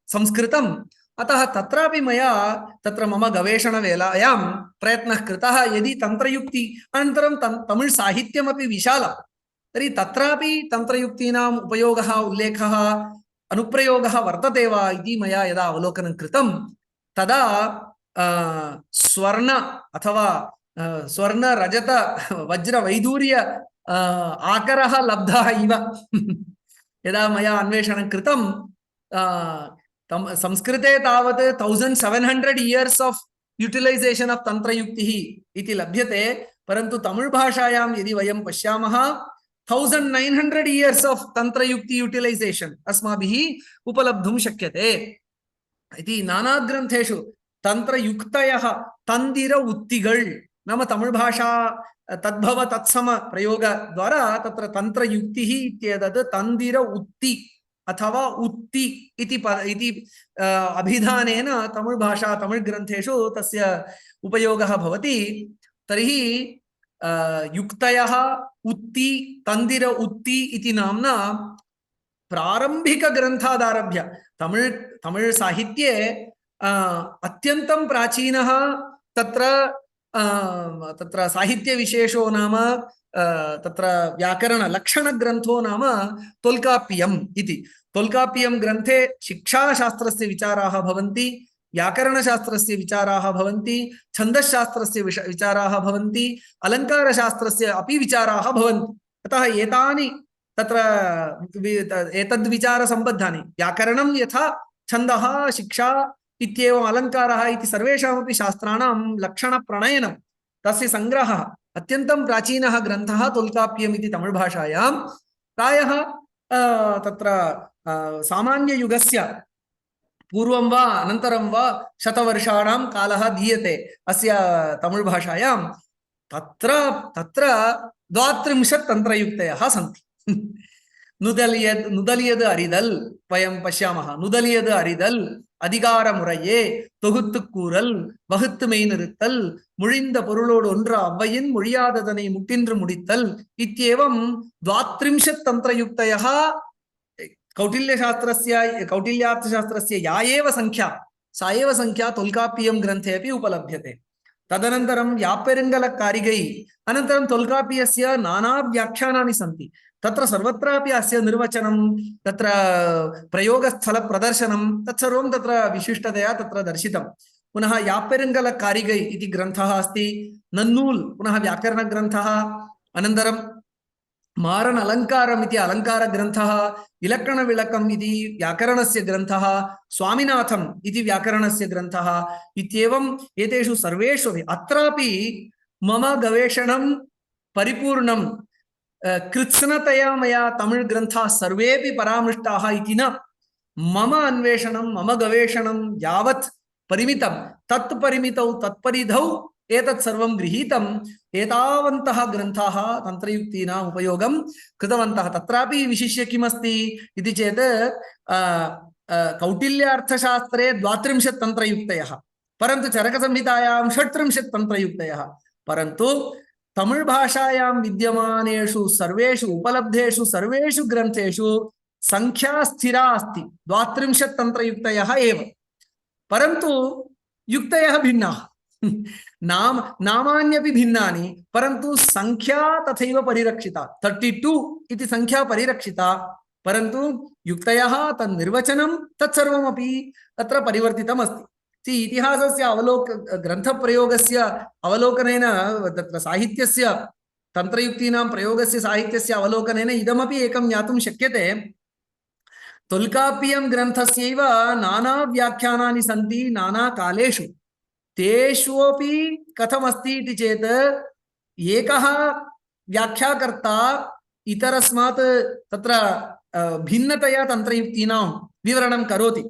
संस्कृतम्, अतः तत्रापि मया तत्र मम गवेषणवेलायां प्रयत्नः कृतः। यदि तन्त्रयुक्ति अनन्तरं तमिळ् साहित्यमपि विशालं, तर्हि तत्रापि तन्त्रयुक्तीनाम् उपयोगः उल्लेखः अनुप्रयोगः वर्तते वा इति मया यदा अवलोकनं कृतं तदा स्वर्ण अथवा स्वर्ण रजत वज्र वैदूर्य आकरः लब्धः इव यदा मया अन्वेषणं कृतं संस्कृते तावत् 1700 years of utilization of तन्त्रयुक्तिः इति लभ्यते, परन्तु तमिळ् भाषायां यदि वयं पश्यामः 1900 years of तन्त्रयुक्ति utilization अस्माभिः उपलब्धुं शक्यते इति। नानाग्रन्थेषु तन्त्रयुक्तयः तन्दिर उत्तिगळ् नाम तमिळ् भाषा तद्भव तत्सम प्रयोग द्वारा तत्र तन्त्रयुक्तिः इत्येतत् तन्दिर उत्ति अथवा उत्ति इति अभिधानेन तमिळ् भाषा तमिळ् ग्रन्थेषु तस्य उपयोगः भवति। तर्हि युक्तयः उत्ति तन्दिर उत्ति इति नाम्ना प्रारम्भिकग्रन्थादारभ्य तमिळ् साहित्ये अत्यन्तं प्राचीनः तत्र साहित्यविशेषो नाम तत्र व्याकरणलक्षणग्रन्थो नाम तोल्काप्पियम् इति। तोल्काप्पियं ग्रन्थे शिक्षाशास्त्रस्य विचाराः भवन्ति, व्याकरणशास्त्रस्य विचाराः भवन्ति, छन्दश्शास्त्रस्य विचाराः भवन्ति, अलङ्कारशास्त्रस्य अपि विचाराः भवन्ति। अतः एतानि तत्र एतद्विचारसम्बद्धानि व्याकरणं यथा छन्दः शिक्षा इत्येवम् अलङ्कारः इति सर्वेषामपि शास्त्राणां लक्षणप्रणयनं तस्य सङ्ग्रहः अत्यन्तं प्राचीनः ग्रन्थः तोल्काप्पियम् इति तमिळ् भाषायां प्रायः तत्र सामान्ययुगस्य पूर्वं वा अनन्तरं वा शतवर्षाणां कालः दीयते अस्य तमिळ् भाषायां। तत्र 32 तन्त्रयुक्तयः सन्ति। नुदलियद् अरिदल् वयं पश्यामः। नुदलियद् अरिदल् அதிகார முறையே தொகுத்து கூறல் வகுத்து மெய் நிறுத்தல் முழிந்த பொருளோடு ஒன்ற அவ்வையின் மொழியாததனை முட்டின்று முடித்தல் இत्येवं 32 तन्त्रयुक्तयः कौटिल्यार्थशास्त्रस्य या एव संख्या सा एव संख्या तोल्काप्पियं ग्रन्थे अपि उपलभ्यते। तदनन्तरं याप्पेरङ्गलकारिगै अनन्तरं तोल्काप्पियस्य नाना व्याख्यानानि सन्ति। तत्र सर्वत्रापि अस्य निर्वचनं तत्र प्रयोगस्थलप्रदर्शनं तत्सर्वं तत्र विशिष्टतया तत्र दर्शितं। पुनः याप्पेरङ्गलकारिगै इति ग्रन्थः अस्ति, नन्नूल् पुनः व्याकरणग्रन्थः, अनन्तरं मारन अलङ्कारम् इति अलङ्कारग्रन्थः, इलक्कणविलकम् इति व्याकरणस्य ग्रन्थः, स्वामिनाथम् इति व्याकरणस्य ग्रन्थः इत्येवम् एतेषु सर्वेषु अत्रापि मम गवेषणं परिपूर्णं कृत्स्नतया मया तमिळ् ग्रन्थाः सर्वेपि परामृष्टाः इति न, मम अन्वेषणं मम गवेषणं यावत् परिमितं तत्परिमितौ तत्परिधौ एतत् सर्वं गृहीतम्। एतावन्तः ग्रन्थाः तन्त्रयुक्तीनाम् उपयोगं कृतवन्तः। तत्रापि विशिष्य किमस्ति इति चेत् कौटिल्यार्थशास्त्रे 32 तन्त्रयुक्तयः, परन्तु चरकसंहितायां 36 तन्त्रयुक्तयः, परन्तु तमिळ् भाषायां विद्यमानेषु सर्वेषु उपलब्धेषु सर्वेषु ग्रन्थेषु संख्या स्थिरा अस्ति 32 तन्त्रयुक्तयः एव, परन्तु युक्तयः भिन्नाः। नामान्यपि भिन्नानि, परन्तु संख्या तथैव परिरक्षिता। 32 इति संख्या परिरक्षिता, परन्तु युक्तयः तन्निर्वचनं तत्सर्वमपि तत्र परिवर्तितमस्ति। इतिहासस्य ग्रन्थप्रयोगस्य अवलोकनेन तत्र साहित्यस्य तन्त्रयुक्तीनां प्रयोगस्य साहित्यस्य अवलोकनेन इदमपि एकं ज्ञातुं शक्यते। तोल्काप्पियं ग्रन्थस्यैव नाना व्याख्यानानि सन्ति नानाकालेषु। तेष्वपि कथमस्ति इति चेत् एकः व्याख्याकर्ता इतरस्मात् तत्र भिन्नतया तन्त्रयुक्तीनां विवरणं करोति।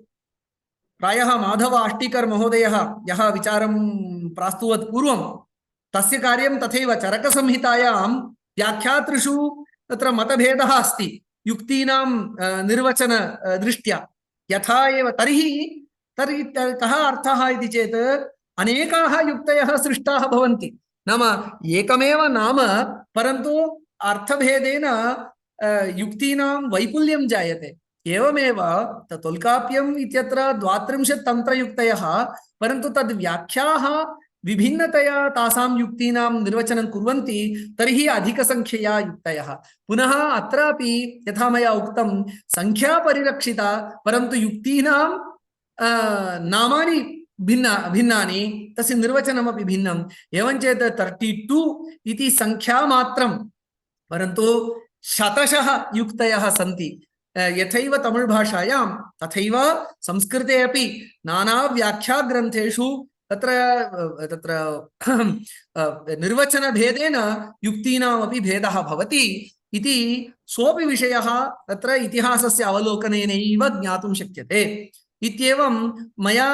प्रायः माधव आष्टिकर् महोदयः यः विचारं प्रास्तुवत् पूर्वं तस्य कार्यं तथैव। चरकसंहितायां व्याख्यातृषु तत्र मतभेदः अस्ति युक्तीनां निर्वचन दृष्ट्या यथा एव। तर्हि कः अर्थः इति चेत् अनेकाः युक्तयः सृष्टाः भवन्ति। नाम एकमेव नाम, परन्तु अर्थभेदेन युक्तीनां वैपुल्यं जायते। एवमेव तोल्काप्यम् इत्यत्र 32 तन्त्रयुक्तयः, परन्तु तद् व्याख्याः विभिन्नतया तासां युक्तीनां निर्वचनं कुर्वन्ति, तर्हि अधिकसंख्यया युक्तयः। पुनः अत्रापि यथा मया उक्तं संख्या परिरक्षिता, परन्तु युक्तीनां नामानि भिन्नानि, तस्य निर्वचनमपि भिन्नम्। एवं चेत् 32 इति संख्या मात्रं, परन्तु शतशः युक्तयः सन्ति। यथैव तमिळ् भाषायां तथैव संस्कृते अपि नाना व्याख्याग्रन्थेषु तत्र निर्वचनभेदेन युक्तीनामपि भेदः भवति इति सोऽपि विषयः तत्र इतिहासस्य अवलोकनेनैव ज्ञातुं शक्यते। इत्येवं मया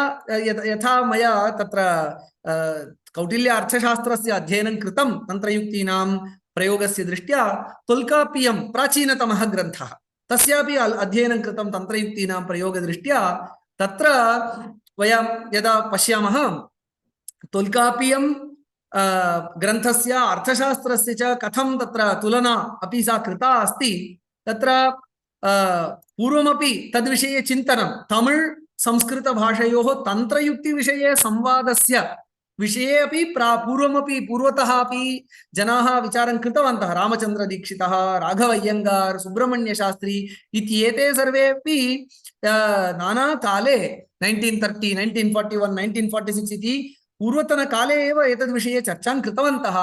यथा मया तत्र कौटिल्य अर्थशास्त्रस्य अध्ययनं कृतं तन्त्रयुक्तीनां प्रयोगस्य दृष्ट्या, तोल्काप्पियं प्राचीनतमः ग्रन्थः, तस्यापि अध्ययनं कृतं तन्त्रयुक्तीनां प्रयोगदृष्ट्या। तत्र वयं यदा पश्यामः तोल्काप्पियं ग्रन्थस्य अर्थशास्त्रस्य च कथं तत्र तुलना अपि सा कृता अस्ति। तत्र पूर्वमपि तद्विषये चिन्तनं, तमिळ् संस्कृतभाषयोः तन्त्रयुक्तिविषये संवादस्य विषये अपि पूर्वतः अपि जनाः विचारं कृतवन्तः। रामचन्द्रदीक्षितः, राघवय्यङ्गार्, सुब्रह्मण्यशास्त्री इत्येते सर्वेपि नानाकाले 1930, 1941, 1946 इति पूर्वतनकाले एव एतद्विषये चर्चां कृतवन्तः।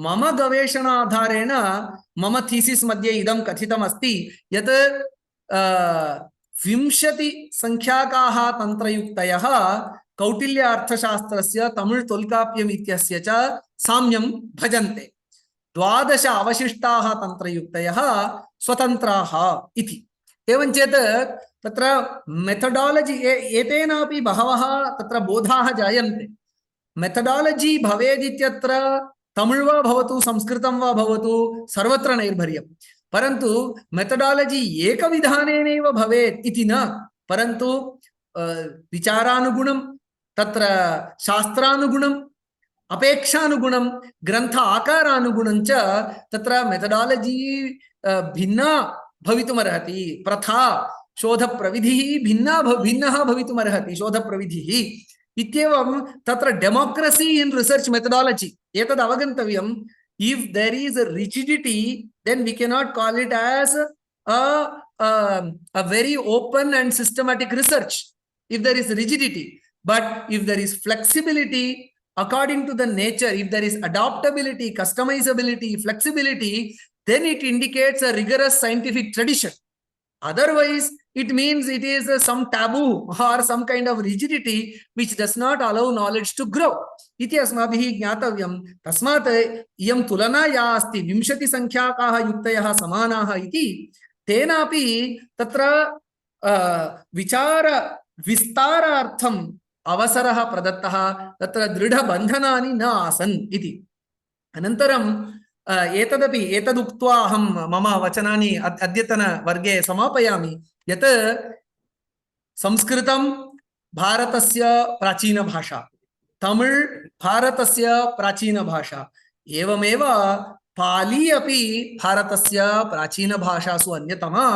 मम गवेषणाधारेण मम थीसिस् मध्ये इदं कथितमस्ति यत् 20 संख्याकाः तन्त्रयुक्तयः कौटिल्य अर्थशास्त्रस्य तमिळ् तोल्काप्यम् इत्यस्य च साम्यं भजन्ते। 12 अवशिष्टाः तन्त्रयुक्तयः स्वतन्त्राः इति। एवं चेत् तत्र मेथडालजि एतेनापि बहवः तत्र बोधाः जायन्ते। मेथडालजि भवेदित्यत्र तमिळ् वा भवतु संस्कृतं वा भवतु सर्वत्र नैर्भर्यं, परन्तु मेथडालजि एकविधानेनैव भवेत् इति न, परन्तु विचारानुगुणं तत्र शास्त्रानुगुणं अपेक्षानुगुणं ग्रन्थ आकारानुगुणं च तत्र मेथडालजि भिन्ना भवितुमर्हति। प्रथा शोधप्रविधिः भिन्नः भवितुमर्हति शोधप्रविधिः इत्येवं तत्र डेमोक्रेसी इन् रिसर्च मेथडालजि एतद् अवगन्तव्यम्। If there is a rigidity, then we cannot call it as a very open and systematic research. If there is rigidity, but if there is flexibility according to the nature, if there is adaptability, customizability, flexibility, then it indicates a rigorous scientific tradition. Otherwise, it means it is some taboo or some kind of rigidity which does not allow knowledge to grow. इति अस्माभिः ज्ञातव्यं। तस्मात् इयं तुलना या अस्ति 20 संख्याकाः युक्तयः समानाः इति, तेनापि तत्र विचार विस्तारार्थम् अवसरः प्रदत्तः, तत्र दृढबन्धनानि न आसन् इति। अनन्तरं एतदुक्त्वा अहं मम वचनानि अद्यतनवर्गे समापयामि यत् संस्कृतं भारतस्य प्राचीनभाषा, तमिळ् भारतस्य प्राचीनभाषा, एवमेव पाली अपि भारतस्य प्राचीनभाषासु अन्यतमा।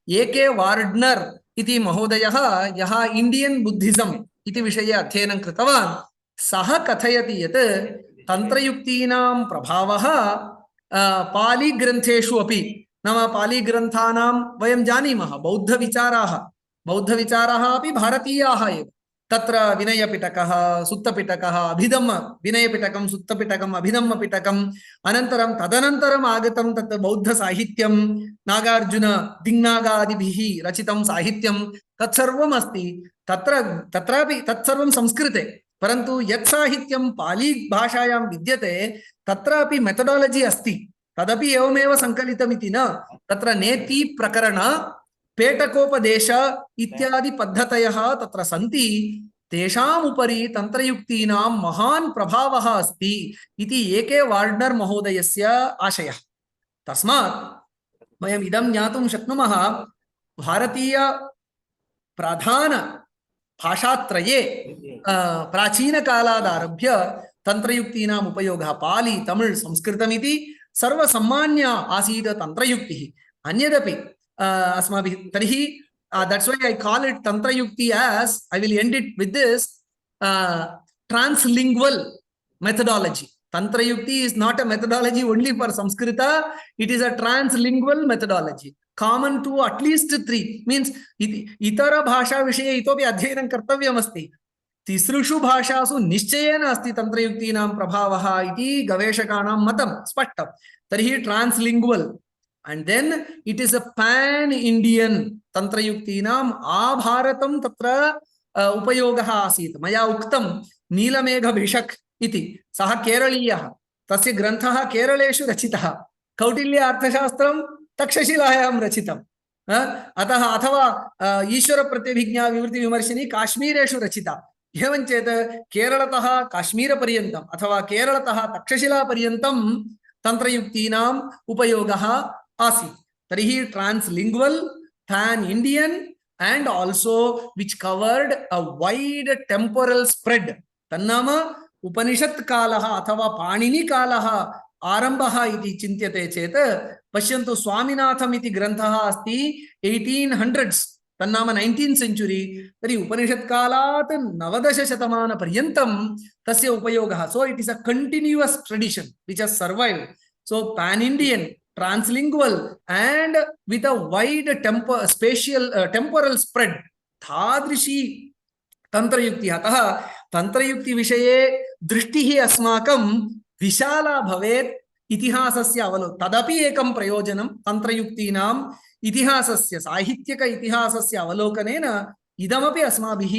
ए.के. वार्ड्नर् इति महोदयः, यः इण्डियन् बुद्धिसम् इति विषये अध्ययनं कृतवान्, सः कथयति यत् तन्त्रयुक्तीनां प्रभावः पालीग्रन्थेषु अपि, नाम पालीग्रन्थानां वयं जानीमः बौद्धविचाराः अपि भारतीयाः एव, तत्र विनयपिटकः सुत्तपिटकः अभिधम्म विनयपिटकं सुत्तपिटकम् अभिधम्मपिटकम् अनन्तरं तदनन्तरम् आगतं तत् बौद्धसाहित्यं नागार्जुन दिङ्नागादिभिः रचितं साहित्यं तत्सर्वम् अस्ति तत्रापि तत्सर्वं संस्कृते परन्तु यत् साहित्यं पाली भाषायां विद्यते तत्रापि मेथडालजी अस्ति तदपि एवमेव सङ्कलितमिति न तत्र नेति प्रकरण पेटकोपदेश इत्यादि पद्धतयः तत्र सन्ति तेषाम् उपरि तन्त्रयुक्तीनां महान् प्रभावः अस्ति इति एके वार्ड्नर् महोदयस्य आशयः तस्मात् वयम् इदं ज्ञातुं शक्नुमः भारतीय प्रधान भाषात्रये प्राचीनकालादारभ्य तन्त्रयुक्तीनाम् उपयोगः पाली तमिळ् संस्कृतमिति सर्वसम्मान्य आसीत् तन्त्रयुक्तिः अन्यदपि अस्माभिः तर्हि that's why I call it tantrayukti as I will end it with this translingual methodology. Tantrayukti is not a methodology only for Samskrita, it is a translingual methodology common to at least 3 means itara bhasha vishaye itopi adhyayanam kartavyam asti तिसृषु भाषासु निश्चयेन अस्ति तन्त्रयुक्तीनां प्रभावः इति गवेषकाणां मतं स्पष्टं तर्हि ट्रान्स्लिंगुअल and then it is a pan Indian तन्त्रयुक्तीनाम् आभारतं तत्र उपयोगः आसीत् मया उक्तं नीलमेघभिषक् इति सः केरलीयः तस्य ग्रन्थः केरलेषु रचितः कौटिल्य अर्थशास्त्रं तक्षशिलायां रचितम् अतः अथवा ईश्वर प्रत्यभिज्ञा विवृति विमर्शिनी काश्मीरेषु रचिता एवञ्चेत् केरलतः काश्मीरपर्यन्तम् अथवा केरलतः तक्षशिलापर्यन्तं तन्त्रयुक्तीनाम् उपयोगः आसीत् तर्हि ट्रान्स्लिंगुअल pan Indian and also which covered a wide temporal spread तन्नाम उपनिषत् कालः अथवा पाणिनि कालः आरम्भः इति चिन्त्यते चेत् पश्यन्तु स्वामिनाथम् इति ग्रन्थः अस्ति 1800s तन्नाम 19th century तर्हि उपनिषत् कालात् 19 शतमानपर्यन्तं तस्य उपयोगः so it is a continuous tradition which has survived so pan Indian translingual and with a wide temporal spread तादृशी तन्त्रयुक्ति अतः तन्त्रयुक्ति विषये दृष्टिः अस्माकं विशाला भवेत् इतिहासस्य तदपि एकं प्रयोजनं तन्त्रयुक्तीनाम् इतिहासस्य साहित्यिक इतिहासस्य अवलोकनेन इदमपि अस्माभिः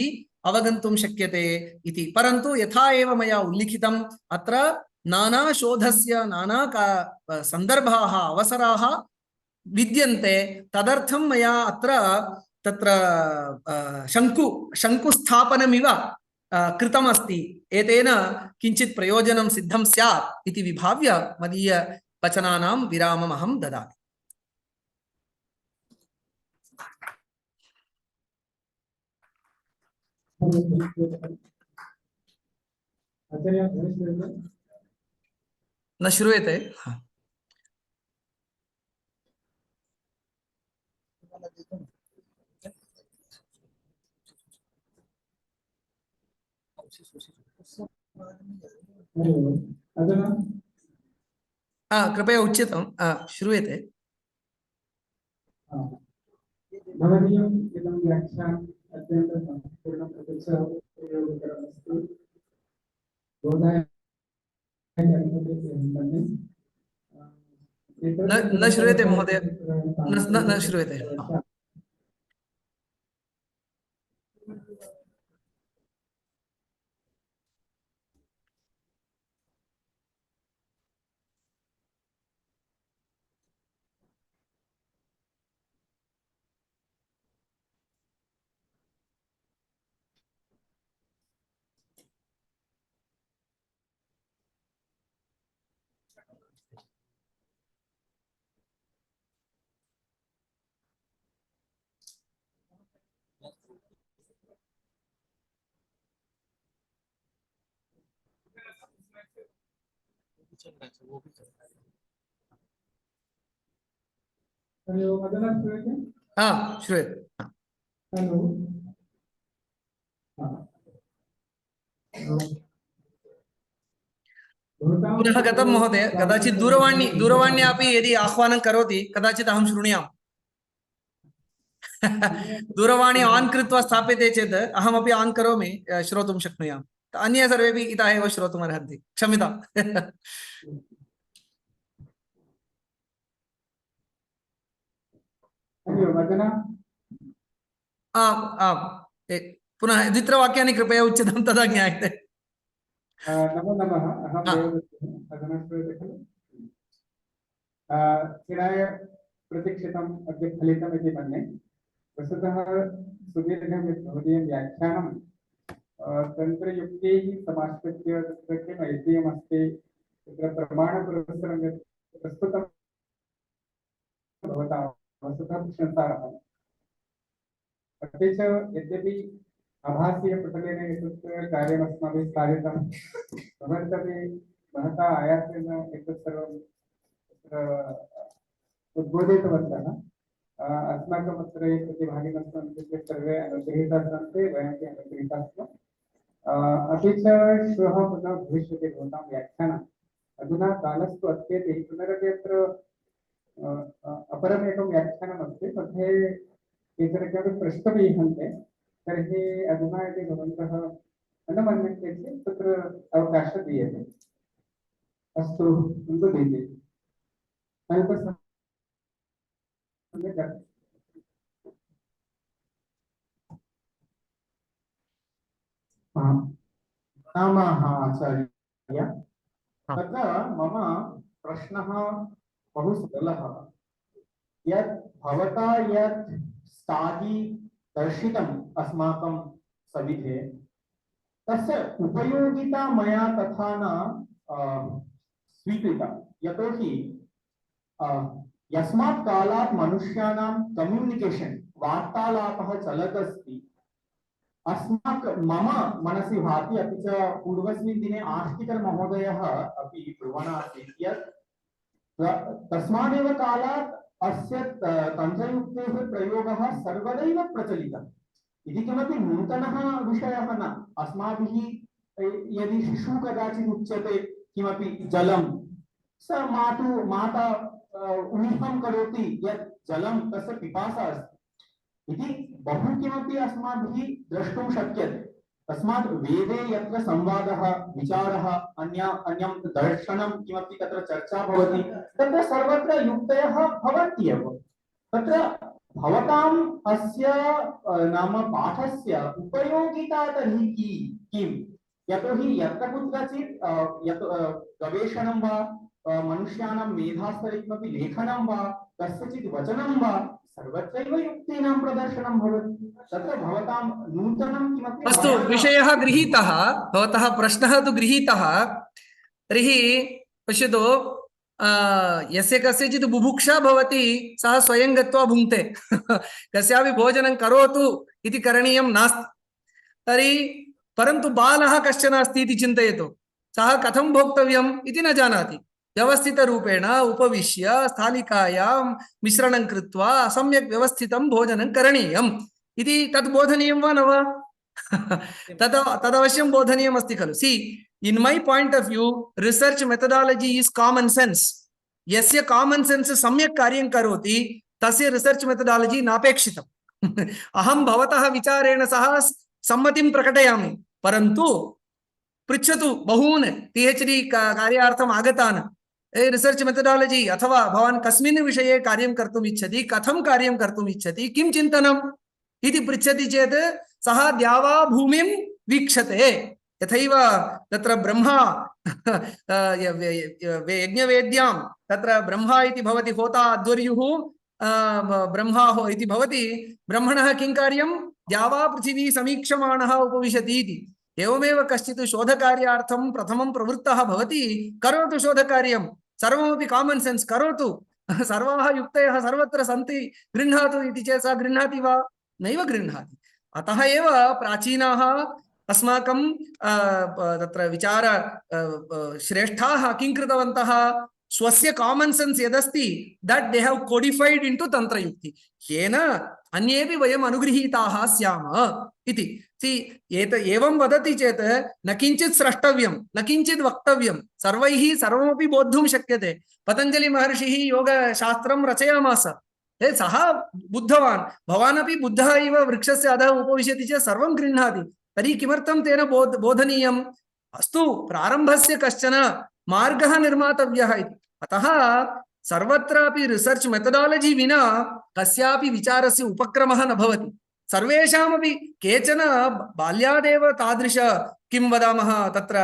अवगन्तुं शक्यते इति परन्तु यथा एव मया उल्लिखितम् अत्र नाना शोधस्य नाना सन्दर्भाः अवसराः विद्यन्ते तदर्थं मया अत्र तत्र शङ्कुस्थापनमिव कृतमस्ति एतेन किञ्चित् प्रयोजनं सिद्धं स्यात् इति विभाव्य मदीय वचनानां विरामम् अहं ददामि न श्रूयते कृपया उच्यतां श्रूयते भवदीयम् इदं व्याख्यानम् अत्यन्तं सम्पूर्णं प्रयोगकरमस्ति बोधाय न श्रूयते महोदय न श्रूयते श्रूयते पुनः गतं महोदय कदाचित् दूरवाण्यापि यदि आह्वानं करोति कदाचित् अहं शृणुयाम् दूरवाणी आन् कृत्वा स्थाप्यते चेत् अहमपि आन् करोमि, श्रोतुं शक्नुयाम्। अन्ये सर्वेपि इतः एव श्रोतुमर्हन्ति, क्षम्यताम्। वदना आम् आम्, पुनः द्वित्रवाक्यानि कृपया उच्यतां, तदा ज्ञायते। नमो नमः। अहं देवदत्तः। अधुना श्रूयते खलु? चिराय प्रतीक्षितम् अद्य फलितम् इति मन्ये। वस्तुतः सुदीर्घं यत् भवदीयं व्याख्यानं तन्त्रयुक्तैः समाश्रित्य तत्र किम् ऐतिह्यमस्ति, तत्र प्रमाणपुरस्सरं यत् प्रस्तुतं भवता वस्तुतः प्रशंसार्हम्। अपि च यद्यपि आभासीयपटलेन एतत् कार्यमस्माभिः साधितं, भवन्तः महता आयासेन एतत् सर्वं उद्बोधितवन्तः। अस्माकम् अत्र ये प्रतिभागिनः सन्ति ते सर्वे अनुगृहीताः सन्ति, वयमपि अनुगृहीताः स्मः। अपि च श्वः पुनः भविष्यति भवतां व्याख्यानम्। अधुना कालस्तु अत्येति, पुनरपि अत्र अपरमेकं व्याख्यानमस्ति, मध्ये केचन किमपि पृष्टमीहन्ते, तर्हि अधुना यदि भवन्तः न मन्यन्ते चेत् तत्र अवकाशः दीयते। अस्तु, दीयते। नमः आचार्य। तत्र मम प्रश्नः बहु सरलः। यत् भवता यत् स्टाडी दर्शितम् अस्माकं सविधे, तस्य उपयोगिता मया तथा न स्वीकृता। यतोहि यस्मात् कालात् मनुष्याणां कम्युनिकेशन् वार्तालापः चलत् अस्ति, मम मनसि भाति, अपि च पूर्वस्मिन् दिने आस्तिकर् महोदयः अपि ब्रुवन् आसीत् यत् तस्मादेव कालात् अस्य तन्त्रयुक्तेः प्रयोगः सर्वदैव प्रचलितः इति किमपि नूतनः विषयः न। अस्माभिः यदि शिशुः कदाचित् उच्यते किमपि जलं, स माता ऊहं करोति यत् जलं तस्य पिपासा अस्ति इति बहु किमपि अस्माभिः द्रष्टुं शक्यते। तस्मात् वेदे यत्र संवादः, विचारः, अन्यं दर्शनं किमपि तत्र चर्चा भवति, तत्र सर्वत्र युक्तयः भवन्त्येव। तत्र भवताम् अस्य नाम पाठस्य उपयोगिता तर्हि किम्? यतोहि यत्र कुत्रचित् गवेषणं वा मनुष्याणां मेधास्तरे किमपि लेखनं वा कस्यचित् वचनं वा सर्वत्रैव युक्तीनां प्रदर्शनं भवति। तत्र भवतां नूतनं किमपि अस्तु, विषयः गृहीतः, भवतः प्रश्नः तु गृहीतः। तर्हि पश्यतु, यस्य कस्यचित् बुभुक्षा भवति सः स्वयं गत्वा भुङ्क्ते। कस्यापि भोजनं करोतु इति करणीयं नास्ति। तर्हि परन्तु बालः कश्चन अस्ति इति चिन्तयतु, सः कथं भोक्तव्यम् इति न जानाति। व्यवस्थितरूपेण उपविश्य स्थालिकायां मिश्रणं कृत्वा सम्यक् व्यवस्थितं भोजनं करणीयम् इति तद् बोधनीयं वा न वा? तदवश्यं बोधनीयम् अस्ति खलु। सी, in my point of view, research methodology is common sense. यस्य common sense सम्यक् कार्यं करोति तस्य research methodology नापेक्षितम्। अहं भवतः विचारेण सह सम्मतिं प्रकटयामि, परन्तु पृच्छतु बहून् PhD कार्यार्थम् आगतान्, रिसर्च मेथडोलॉजी अथवा भवान् कस्मिन् विषये कार्यं कर्तुम् इच्छति, कथं कार्यं कर्तुम् इच्छति, किं चिन्तनम् इति पृच्छति चेत् सः द्यावा भूमिं वीक्षते। यथैव तत्र ब्रह्मा यज्ञवेद्यां तत्र ब्रह्मा इति भवति, होता अध्वर्युः ब्रह्मा इति भवति। ब्रह्मणः किं कार्यं? द्यावा पृथिवी समीक्षमाणः उपविशति इति। एवमेव कश्चित् शोधकार्यार्थं प्रथमं प्रवृत्तः भवति, करोतु शोधकार्यं, सर्वमपि कामन् सेन्स् करोतु, सर्वाः युक्तयः सर्वत्र सन्ति, गृह्णातु इति चेत् सः गृह्णाति वा? नैव गृह्णाति। अतः एव प्राचीनाः अस्माकं तत्र विचार श्रेष्ठाः किं कृतवन्तः? स्वस्य कामन् सेन्स् यदस्ति that they have codified into तन्त्रयुक्ति, येन अन्येपि वयम् अनुगृहीताः स्याम इति। एवं वदति चेत् न किञ्चित् स्रष्टव्यं, न किञ्चित् वक्तव्यं, सर्वैः सर्वमपि बोद्धुं शक्यते। पतञ्जलि महर्षिः योगशास्त्रं रचयामास, सः बुद्धवान्, भवानपि बुद्धः इव वृक्षस्य अधः उपविशति चेत् सर्वं गृह्णाति, तर्हि किमर्थं तेन बोधनीयम्? अस्तु, प्रारम्भस्य कश्चन मार्गः निर्मातव्यः इति। अतः सर्वत्रापि रिसर्च मेथडालजी विना कस्यापि विचारस्य उपक्रमः न भवति। सर्वेषामपि केचन बाल्यादेव तादृश किं वदामः तत्र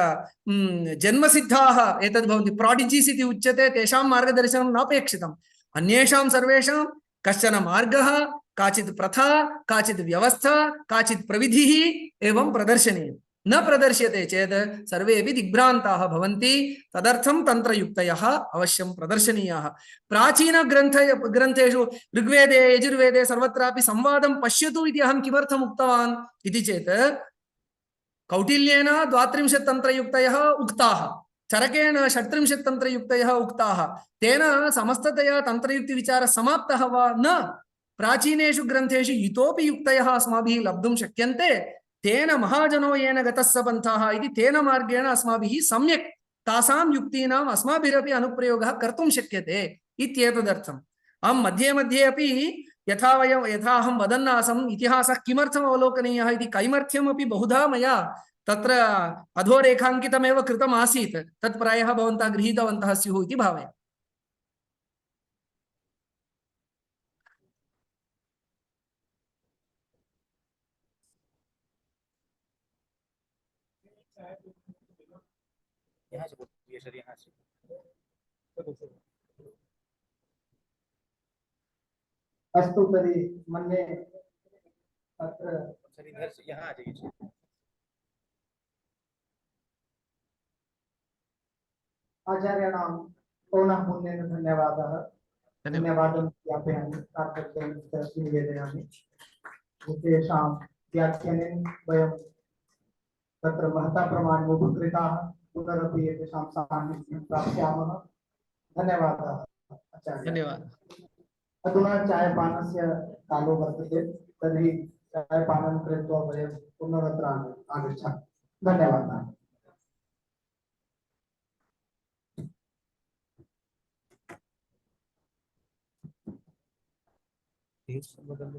जन्मसिद्धाः एतद् भवन्ति, प्राडिजीस् इति उच्यते, तेषां मार्गदर्शनं नापेक्षितम्। अन्येषां सर्वेषां कश्चन मार्गः, काचित् प्रथा, काचित् व्यवस्था, काचित् प्रविधिः एवं प्रदर्शनीयम्। न प्रदर्श्यते चेत् सर्वेपि दिग्भ्रान्ताः भवन्ति। तदर्थं तन्त्रयुक्तयः अवश्यं प्रदर्शनीयाः। ग्रन्थेषु ऋग्वेदे यजुर्वेदे सर्वत्रापि संवादं पश्यतु इति अहं किमर्थम् उक्तवान् इति चेत् कौटिल्येन 32 तन्त्रयुक्तयः उक्ताः, चरकेण 36 तन्त्रयुक्तयः उक्ताः। तेन समस्ततया तन्त्रयुक्तिविचारः समाप्तः वा? न। प्राचीनेषु ग्रन्थेषु इतोपि युक्तयः अस्माभिः लब्धुं शक्यन्ते। तेन महाजनो येन गतः स पन्थः इति तेन मार्गेण अस्माभिः सम्यक् तासां युक्तीनाम् अस्माभिरपि अनुप्रयोगः कर्तुं शक्यते इत्येतदर्थम्। अहं मध्ये मध्ये अपि यथा अहं वदन् आसम्, इतिहासः किमर्थम् अवलोकनीयः इति कैमर्थ्यमपि बहुधा मया तत्र अधोरेखाङ्कितमेव कृतम् आसीत्। तत् प्रायः भवन्तः गृहीतवन्तः स्युः इति भावयामि। अस्तु, तर्हि मन्ये अत्र आचार्याणां पुनः पुण्येन धन्यवादः। धन्यवादं ज्ञापयामि, कार्तज्ञं निवेदयामि। तेषां व्याख्यानेन वयं तत्र महता प्रमाणेन उपकृताः, पुनरपि एतेषां सान्निध्यं प्राप्स्यामः। धन्यवादः आचार्य। धन्यवादः। अधुना चायपानस्य कालो वर्तते, तर्हि चायपानं कृत्वा वयं पुनरत्र आगच्छामः। धन्यवादः। बदल